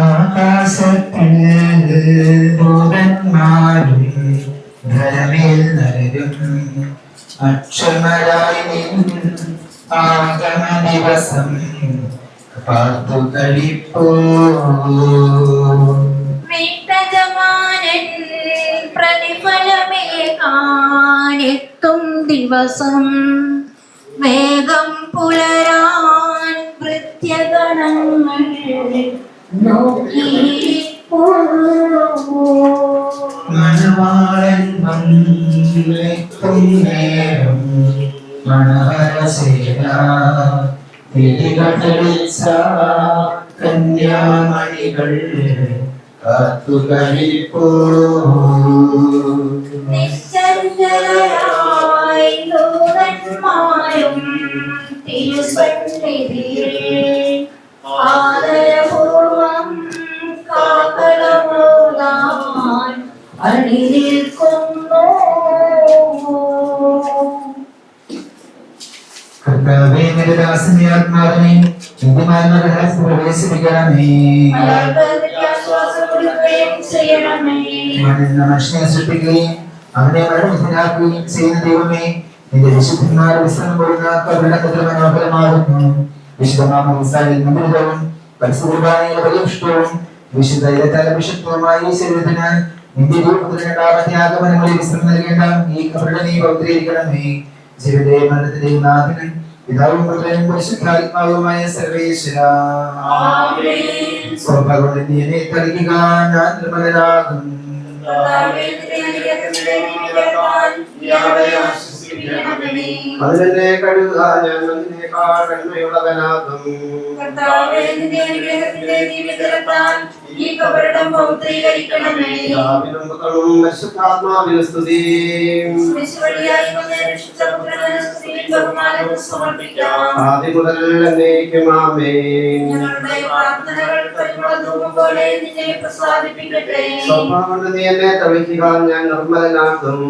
E: ആകാശത്തിൽ ഭൂതന്മാരും ധരമേൽ നരരും അക്ഷമരായി ആഗമ ദിവസം പാർത്തു കഴിപ്പോ.
B: പ്രതിഫലമേകാനെത്തും ദിവസം വേഗം പുലരാൻ കൃത്യഗണങ്ങൾ നോക്കിയിരിപ്പോ.
E: മണവാളൻ വന്നെത്തും നേരം മണവരസേന തിരികടലിച്ച കന്യാമണികൾ കാത്തു കഴിപ്പോ.
B: നിശ്ചലരായി ദൂതന്മാരും തിരുസന്നിധിയിൽ ആദരപൂർവം കാഹളമോദാൻ അണിനിൽക്കുന്നു.
E: കർത്താവേ, നിന്റെ ദാസന്റെ ആത്മാവിനെ പ്രവേശിപ്പിക്കണമേ. മനുഷ്യനെ സൃഷ്ടിക്കുകയും അവനെ മരണത്തിലാക്കുകയും ചെയ്യുന്ന ദൈവമേ, നിന്റെ വിശുദ്ധന്മാരെ വിശ്രമം കൊള്ളുന്ന കരുണ മനോഹരമാകുന്നു. വിശുദ്ധമായ മന്ദിരവും പരിശുദ്ധമായ പരിപുഷ്ടവും വിശുദ്ധ അഭിഷിക്തവുമായ ഈ ശരീരത്തിനാൽ നിന്റെ രൂപത്തിൽ രണ്ടാമത്തെ ആഗമനങ്ങളിൽ വിശ്രമം നൽകേണ്ട ഈ കബറിനെ നീ പൗത്രീകരിക്കണമേ. ജീവിതത്തെയും മരണത്തിന്റെയും നാഥനും പിതാവും പുത്രനും പരിശുദ്ധാത്മാവുമായ സർവേശ്വര, സ്വഭാവം എന്നെ തളിക്കുക, ഞാൻ നിർമ്മലനാകും.
G: അതിനെ കഴുകുക, ഞാൻ അതിനേക്കാൾ നന്മയുള്ളവനാകും. പരിശുദ്ധാത്മാവിന് സ്തുതി. ആദ്യം മുതൽ എന്നേക്കും ആമേൻ. സ്വഭാവം നീ എന്നെ തളിക്കുക, ഞാൻ നിർമ്മലനാകും.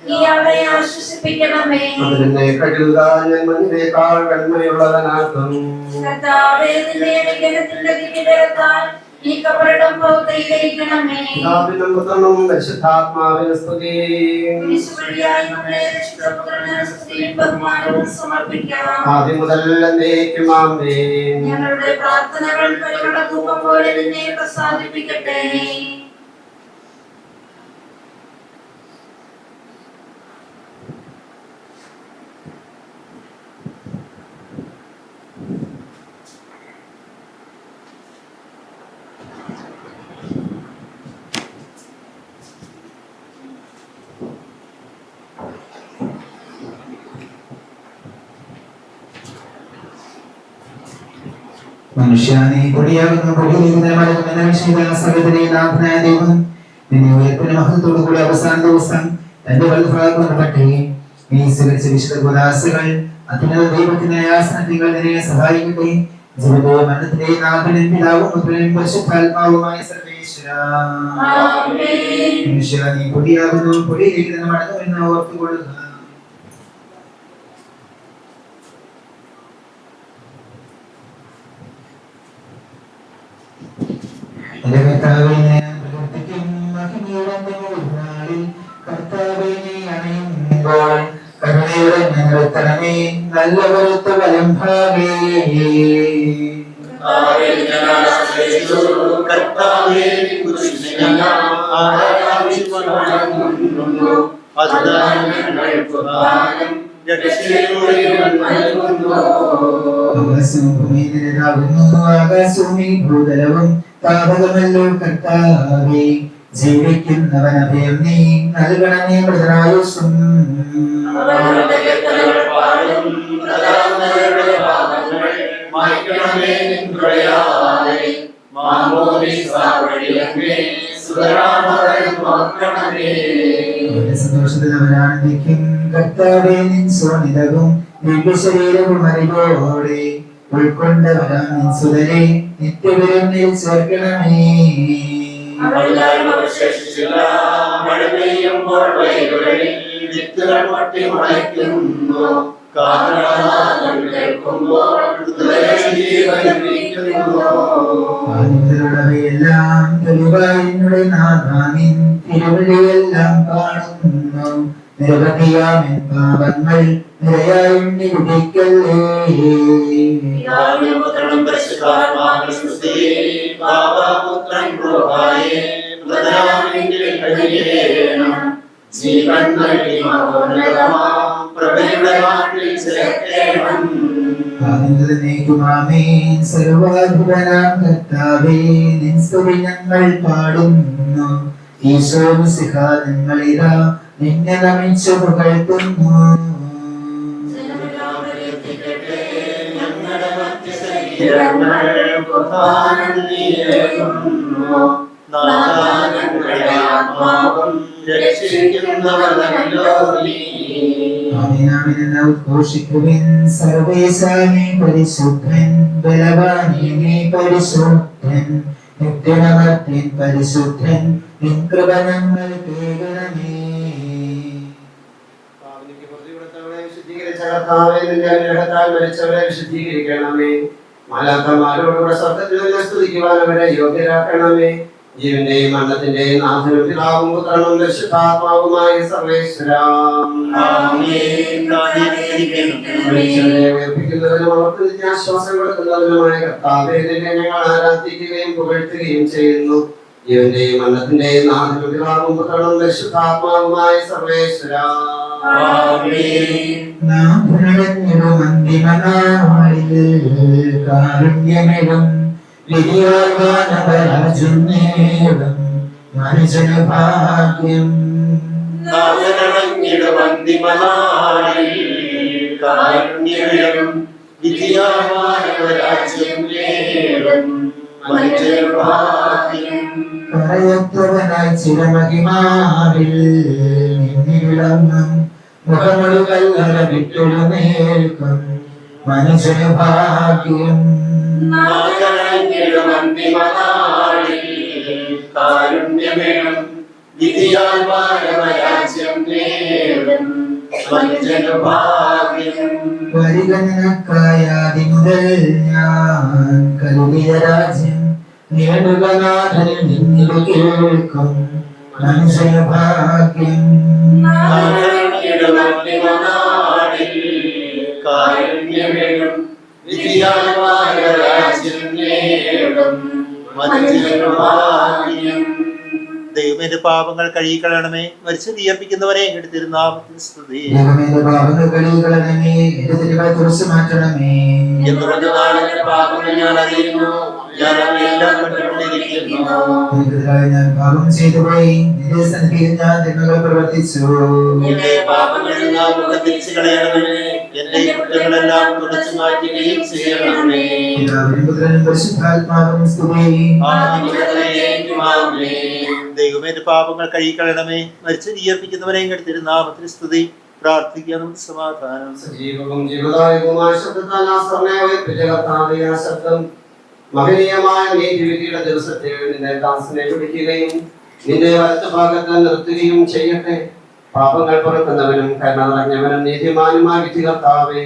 B: നീ അവരെ ആശ്വസിപ്പിക്കണമേ.
G: അതിനെ കഴുകുക, ഞാൻ മണ്ണിനേക്കാൾ വെണ്മയുള്ളവനാക്കും.
B: കർത്താവേ, നിന്റെ അനുഗ്രഹത്തിന്റെ ദിവ്യകരത്താൽ ഈ കപടം പൗത്രീകരിക്കണമേ.
G: പിതാവിനും പുത്രനും പരിശുദ്ധാത്മാവിനും സ്തുതി.
B: യേശുവഴിയായി നമ്മുടെ രക്ഷിത പുത്രന് സ്തുതിയും ബഹുമാനവും സമർപ്പിക്കാം.
G: ആദ്യം മുതൽ എന്നേക്കും ആമേൻ.
B: ഞങ്ങളുടെ പ്രാർത്ഥനകൾ പരിമള ധൂപം പോലെ നിന്നെ പ്രസാദിപ്പിക്കട്ടെ.
H: മനുഷ്യാനെ പൊടിയാകുന്ന പൊടിയിലേക്ക് സകലത്തിലെ നാഥനായ ദൈവം നിന്നെ ഉയർപ്പിന് മഹത്വത്തോടു കൂടി അവസാന ദിവസം തന്റെ വലതുഭാഗത്തെ നീ സ്വീകരിച്ച വിശുദ്ധ ഗോദാസുകൾ അത്യുന്നത ദൈവത്തിന്റെ ആസനത്തികൾ നിന്നെ സഹായിക്കട്ടെ. ജീവിതവും മരണത്തിലെ നാഥനും പിതാവും പുത്രനും പരിശുദ്ധാത്മാവുമായ സർവേശ്വരാ, മനുഷ്യ നീ പൊടിയാകുന്നു, പൊടിയിലേക്ക് തന്നെ മടങ്ങുമെന്ന് ഓർത്തുകൊള്ളുക. എന്റെ കർത്താവേ, ഞാൻ പ്രവർത്തിക്കും മഹിമയുടെ നാളിൽ കർത്താവേ നീ അണയുമ്പോൾ കരുണയുടെ നിർത്തണമേ, നല്ല വലുത്ത വലം ഭാഗേ. ആകാശവും ഭൂതലവും താപകമല്ലോ കർത്താവേ, ജീവിക്കുന്നവൻ അഭയം നീ നൽകണമേ മൃതരായുസ്സും. സന്തോഷത്തിൽ അവരാനന്ദിക്കും കർത്താവേ, നിൻ സോനിതവും ദിവ്യശരീരവും അറിവോടെ ഉൾക്കൊണ്ടവരാ നിൻ സുതരെ നിത്യവിരുന്നിൽ ചേർക്കണമേ.
A: അവരെല്ലാവരും അവശേഷിച്ചില്ല. മഴ പെയ്യുമ്പോൾ വയലുകളിൽ വിത്തുകൾ പൊട്ടി മുളയ്ക്കുന്നു. കാഹളനാദം കേൾക്കുമ്പോൾ
H: ആനന്ദരുടവയെല്ലാം തെളിവായിന്നുടെ നാഥാനിൻ തിരുവഴിയെല്ലാം കാണുന്നു. നിരവധിയാമെൻ പാപങ്ങൾ നിരയായുണ്ണി വിധിക്കല്ലേ.
A: പുത്രനും പരിശുദ്ധാത്മാവിനും സ്തുതി. ബാബാപുത്രൻ റൂഹായേ, പ്രധാനമെങ്കിൽ കഴിയേണം. ജീവൻ നൽകി മഹോന്നതമാം പ്രഭയുടെ നാട്ടിൽ ചേർക്കേണം.
H: ആമേൻ. സർവാധിപനാം കർത്താവേ, നിൻ സ്തുതി ഞങ്ങൾ പാടുന്നു. ഈശോ മിശിഹ, ഞങ്ങളിതാ നിന്നെ നമിച്ചു പുകഴ്ത്തുന്നു.
A: ഞങ്ങളുടെ മധ്യശരീരങ്ങൾ പ്രധാനം നീയേകുന്നു. നാഥാനങ്ങളുടെ ആത്മാവും രക്ഷിക്കുന്നവനല്ലോ നീ.
H: ആമേനാമെന്ന് ഉദ്ഘോഷിക്കുവിൻ. സർവേശാനേ പരിശുദ്ധൻ, ബലവാനേ നീ പരിശുദ്ധൻ, നിത്യമർത്യൻ പരിശുദ്ധൻ, നിൻ കൃപ ഞങ്ങൾ കേൾക്കണമേ.
G: വിശുദ്ധീകരിച്ച കർത്താവേ, നിന്റെ അനുഗ്രഹത്താൽ മരിച്ചവരെ വിശുദ്ധീകരിക്കണമേ. മാലാഖമാരോടുകൂടെ സ്വർഗ്ഗത്തിൽ നിന്നെ സ്തുതിക്കുവാൻ അവരെ യോഗ്യരാക്കണമേ. ജീവന്റെയും മരണത്തിന്റെയും നാഥനും പിതാവും പുത്രനും പരിശുദ്ധാത്മാവുമായ സർവേശ്വരാ, മരിച്ചവരെ ഉയർപ്പിക്കുന്നതിനും അവർക്ക് നിത്യാശ്വാസം കൊടുക്കുന്നതിനുമായ കർത്താവേ, നിന്നെ ഞങ്ങൾ ആരാധിക്കുകയും പുകഴ്ത്തുകയും ചെയ്യുന്നു. ജീവന്റെയും മരണത്തിന്റെയും നാഥനും പിതാവും പുത്രനും പരിശുദ്ധാത്മാവുമായ സർവേശ്വരാ,
H: കാരുണ്യമിടും വിധിയാകാനപരാജുന്നേരം മനുജന് ഭാഗ്യം.
A: കാരുണ്യമിടും വിധിയാകാനപരാജും മനുജന് ഭാഗ്യം.
H: കരയത്തവനായി ചിരമഹിമാവിൽ നിന്നിവിളങ്ങും മുഖമുഴുകൾ വിട്ടൊരു നേൽക്കും മനുഷ്യന് ഭാഗ്യം.
A: കാരുണ്യമേണം വിധിയാൽ വാഴവരാജ്യം നേടും മനുഷ്യനുഭാഗ്യം.
H: പരിഗണനക്കായാതി മുതൽ ഞാൻ കരുതിയ രാജ്യം നേടുക നാഥനിൽ നിന്നിത് കേൾക്കും മനുഷ്യഭാഗ്യം.
A: കാരുണ്യമെഴും വിധിയായ രാജ്യം നേടും മനുഷ്യനുഭാഗ്യം.
I: ദൈവമേന്റെ പാപങ്ങൾ കഴുകിക്കളയണമേ. മരിച്ചു വിയർപ്പിക്കുന്നവരെ എങ്ങോട്ട് തിരുനാമത്തിന് സ്തുതി.
H: ദൈവമേ പാപങ്ങൾ കഴുകിക്കളയണമേ, എന്റെ തെറ്റുകളെ തുടച്ചു മാറ്റണമേ.
A: എന്തുകൊണ്ട് നാളെ പാപങ്ങൾ ഞാൻ അറിയുന്നു, ഞാൻ അവയെല്ലാം കണ്ടുകൊണ്ടിരിക്കുന്നു.
H: നിനക്കെതിരായി ഞാൻ പാപം ചെയ്തു പോയി, നിന്റെ സന്നിധിയിൽ ഞാൻ തിന്മകൾ പ്രവർത്തിച്ചു.
A: എന്റെ പാപങ്ങളിൽ നാം മുഖം തിരിച്ചു കളയണമേ, എന്റെ കുറ്റങ്ങളെല്ലാം തുടച്ചു മാറ്റുകയും ചെയ്യണമേ.
H: പിതാവിനും പുത്രനും പരിശുദ്ധാത്മാവിനും സ്തുതി.
I: ദൈവമേന്റെ പാപങ്ങൾ കഴുകിക്കളയണമേ. മരിച്ചു വിയർപ്പിക്കുന്നവരെ എങ്ങോട്ട് തിരുനാമത്തിന് സ്തുതി. പ്രാർത്ഥിക്കാം, നമുക്ക് സമാധാനം.
E: സജീവവും ജീവദായകവുമായ ശബ്ദത്താൽ നാസറിനെ ഉയർപ്പിച്ച കർത്താവേ, ആ ശബ്ദം മഹനീയമായ നീതിവിധിയുടെ ദിവസത്തെ നിന്റെ ദാസനെ പിടിക്കുകയും നിന്റെ വലത്ത് ഭാഗത്ത് നിർത്തുകയും ചെയ്യട്ടെ. പാപങ്ങൾ പൊറുക്കുന്നവനും കരുണ നിറഞ്ഞവനും നീതിമാനുമായ വിധി കർത്താവേ,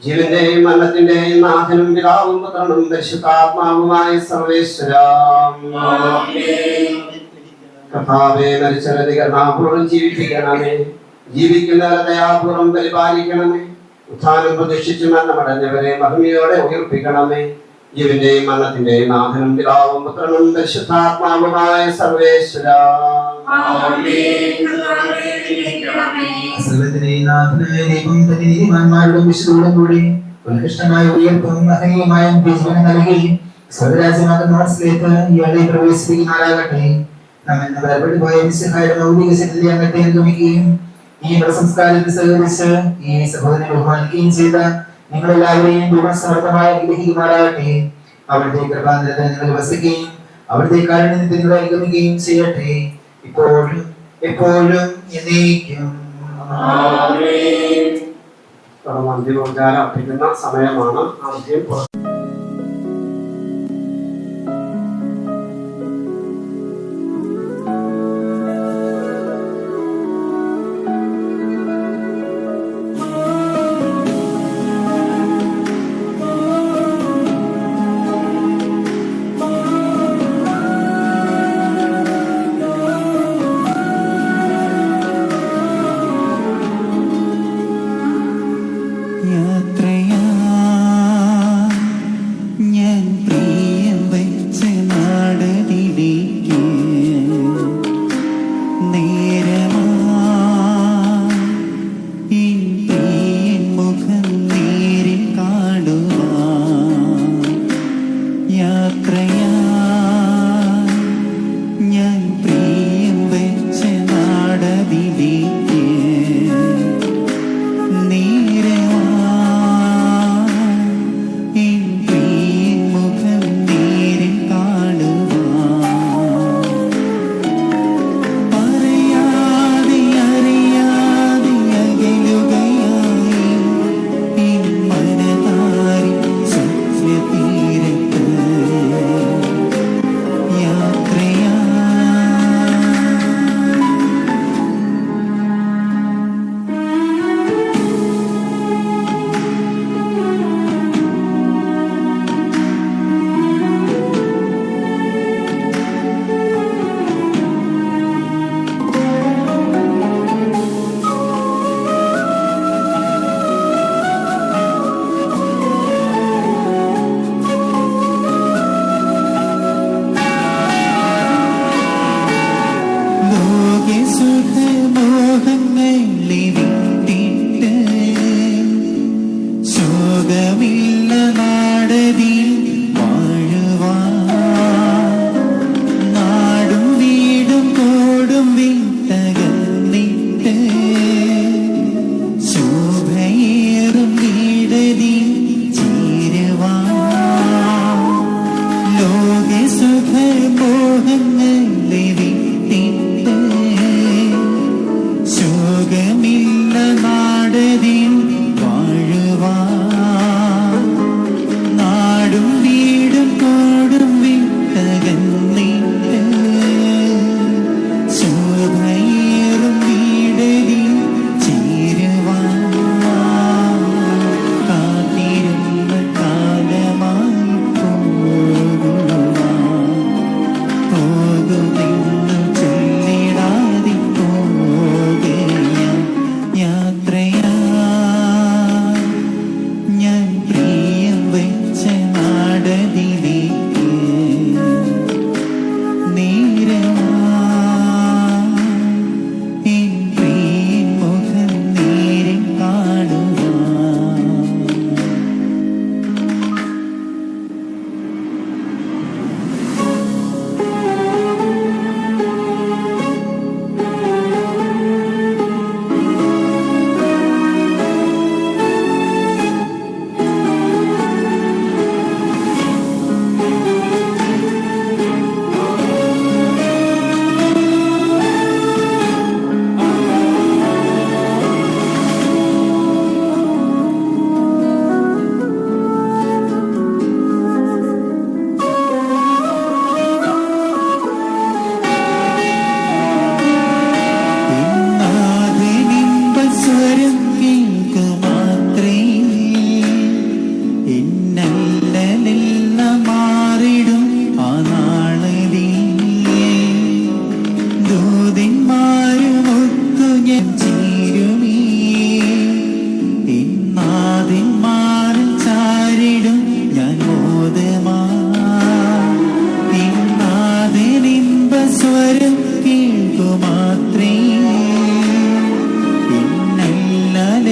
E: ജീവന്റെയും മരണത്തിന്റെയും നാഥനും പിതാവും പുത്രനും പരിശുദ്ധാത്മാവുമായ സർവേശ്വരാം. കർത്താവേ, മരിച്ചവരെ കരുണാപൂർവ്വം ജീവിപ്പിക്കണമേ, ജീവിക്കുന്നവരെ ദയാപൂർവ്വം പരിപാലിക്കണമേ. ഉത്ഥാനം പ്രതീക്ഷിച്ച് മരണമടഞ്ഞവരെ മഹിമയോടെ ഉയർപ്പിക്കണമേ. ജീവന്റെയും മരണത്തിന്റെയും നാഥനും പിതാവും പുത്രനും പരിശുദ്ധാത്മാവുമായ സർവേശ്വരാം.
H: സർവ്വത്തിന്റെയും നാഥനായ ദൈവം തന്റെ നീതിമാന്മാരോടും വിശുദ്ധരോടും കൂടി ഉത്കൃഷ്ടമായ ഉയർപ്പും മഹനീയമായ ജീവനം നൽകി സ്വർഗ്ഗരാജ്യമാകുന്ന മനസ്സിലേക്ക് ഇയാളെ പ്രവേശിപ്പിക്കുമാറാകട്ടെ. നമ്മെ വേർപെട്ടു പോയ മിശിഹായുടെ മൗലിക ശരീരത്തെ അങ്ങത്തെ ഗമിക്കുകയും ഈ സംസ്കാരത്തിൽ സഹകരിച്ച് ഈ സഹോദരനെ ബഹുമാനിക്കുകയും ചെയ്ത നിങ്ങളെല്ലാവരെയും ദൈവസമർത്ഥമായ അനുഗ്രഹിക്കുമാറാകട്ടെ. അവിടുത്തെ കൃപാന്തരത്തിൽ നിങ്ങൾ വസിക്കുകയും അവിടുത്തെ കാരുണ്യത്തിൽ നിങ്ങൾ അനുഗമിക്കുകയും ചെയ്യട്ടെ, ഇപ്പോഴും എപ്പോഴും എന്നേക്കും.
E: അന്തിമോപചാരം അർപ്പിക്കുന്ന സമയമാണ്. ആദ്യം
H: ശോഭയേറും വീടലി നാടതിലേക്ക് നേരമാ എൻ പ്രിയൻ മുഖം നേരെ കാണുവാൻ. സ്വരം കേൾക്കുമാത്രേ എന്നല്ലെല്ലാം മാറിടും ആ നാളെ ദൂതന്മാരുമൊത്തു ഞാൻ ചേരുമേ എന്നാതിന്മാരിൽ ചാരിടും ഞാൻ മോദമാ എന്നാതിനിമ്പ സ്വരം കേൾക്കുമാത്രേ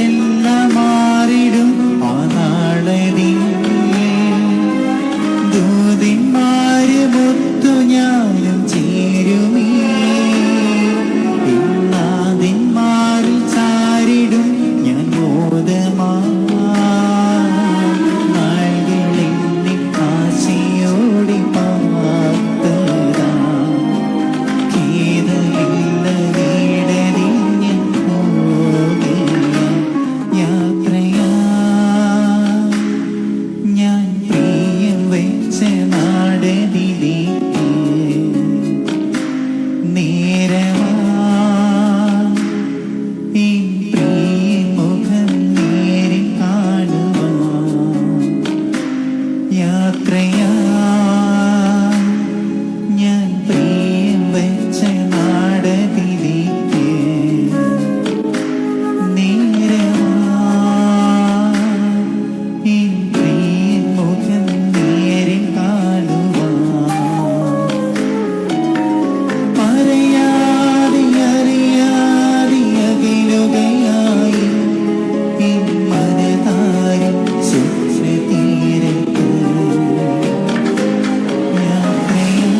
H: എല്ലാം മാറിടും ആ നാളെ ദൂതന്മാരുമൊത്തു ഞാനും ചേരുമേ എന്നാതിന്മാരിൽ ചാരിടും ഞാൻ മോദമാ നാളുകളിൽ ആശയോടെ പാർത്തതാ ഖേദമില്ല വീടരിഞ്ഞ് യാത്രയാ ഞാൻ പ്രിയം വെച്ച നാടതിലേക്ക് നേരമാ ഈ പ്രിയ മുഖം നേരെ കാണുവാൻ. യാത്രയാ ഞാൻ പ്രിയം വെച്ച നാടതിലേക്ക് നേരമാ ഈ പ്രിയ മുഖം നേരെ കാണുവാൻ. പറയാതെ അറിയാതെ അകലുകയായി എൻ മനതാരിൻ സ്വപ്നതീരത്ത് യാത്രയാ.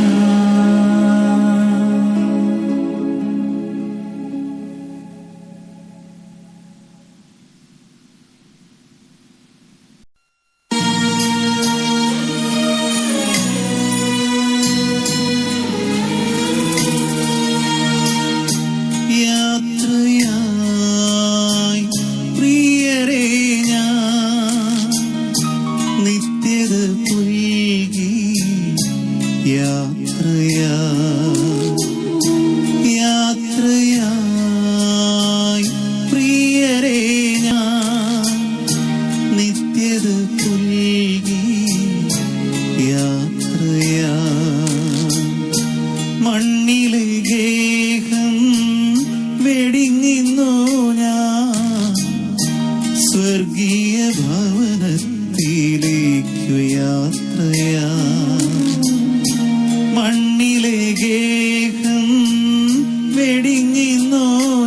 H: യാത്രയായി പ്രിയരേ ഞാൻ നിത്യത പുൽകി യാത്രയായി പ്രിയരേ ഞാൻ നിത്യത പുൽകി മണ്ണിലെ ഗേഹം വെടിഞ്ഞിന്നു ഞാൻ സ്വർഗീയ ഭവനത്തിലേക്കു യാത്രയാ. മണ്ണിലെ ഗേഹം വെടിഞ്ഞിന്നു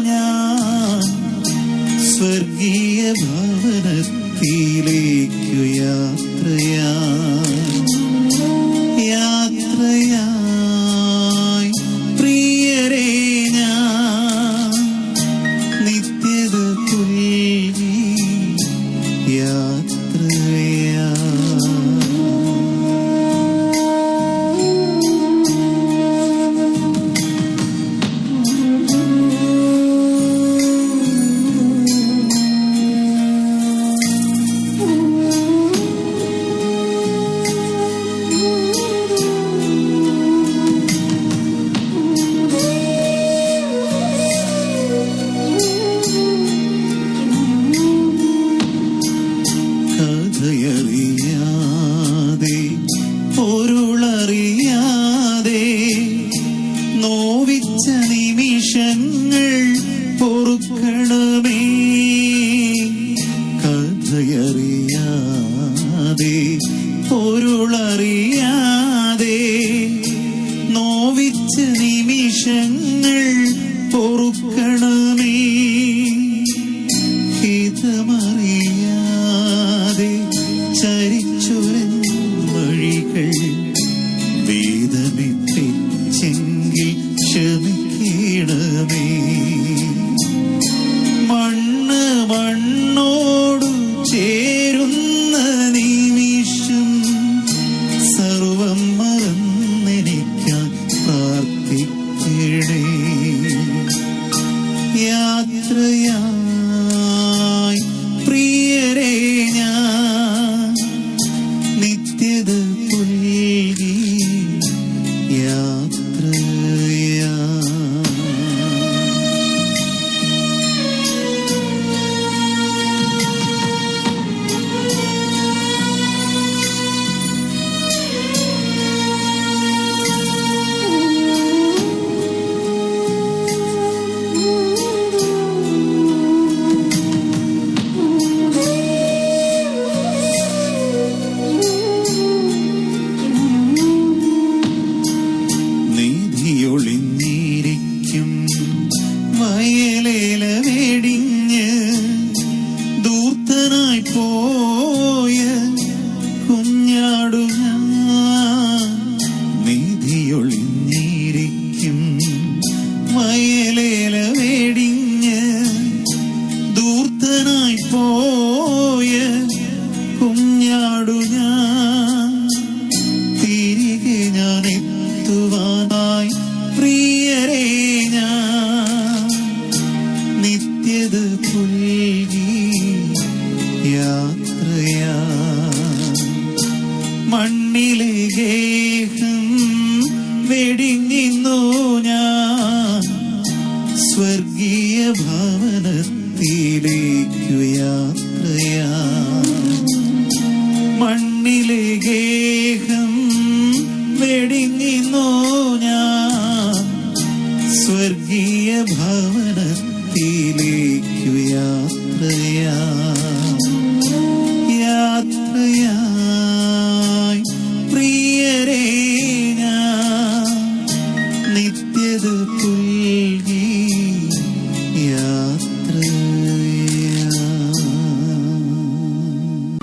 H: ഞാൻ സ്വർഗീയ ഭവനത്തിലേക്കു യാത്രയാ. യാത്രയായി പ്രിയരേ ഞാൻ നിത്യത പുൽകി യാത്രയാ. കഥയറിയാതെ പൊരുളറിയാതെ നോവിച്ച നിമിഷങ്ങൾ പൊറുക്കണമേ. കഥയറിയാതെ
C: പൊരുളറിയാതെ നോവിച്ച നിമിഷങ്ങൾ പൊറുക്കണമേ. ഹിതമറിയാതെ ചരിച്ചൊരൻ വഴികൾ വേദമെത്തിച്ചെങ്കിൽ ക്ഷമിക്കണമേ. മണ്ണ് മണ്ണോടു ചേരുന്ന നിമിഷം സർവം മറന്നെനിക്കാൻ പ്രാർത്ഥിക്കണേ. യാത്രയായി പ്രിയരെ ഞാൻ നിത്യത പുൽകി യാത്രയാ. നിധിയൊളിഞ്ഞിരിക്കും വയലേല വെടിഞ്ഞ് ദൂർത്തനായി പോയ കുഞ്ഞാടു ഞാൻ. നിധിയൊളിഞ്ഞിരിക്കും വയലേല വെടിഞ്ഞ് ദൂർത്തനായി പോയ കുഞ്ഞാടു ഞാൻ. തിരികെ ഞാൻ എത്തുവാനായി പ്രിയരെ ഞാൻ നിത്യത പുൽകി യാത്രയാ. മണ്ണിലെ ഗേഹം വെടിഞ്ഞിന്നു ഞാൻ സ്വർഗീയ ഭവനത്തിലേക്കു യാത്രയാ. മണ്ണിലെ ഗേഹം വെടിഞ്ഞിന്നു ഞാൻ സ്വർഗീയ ഭവ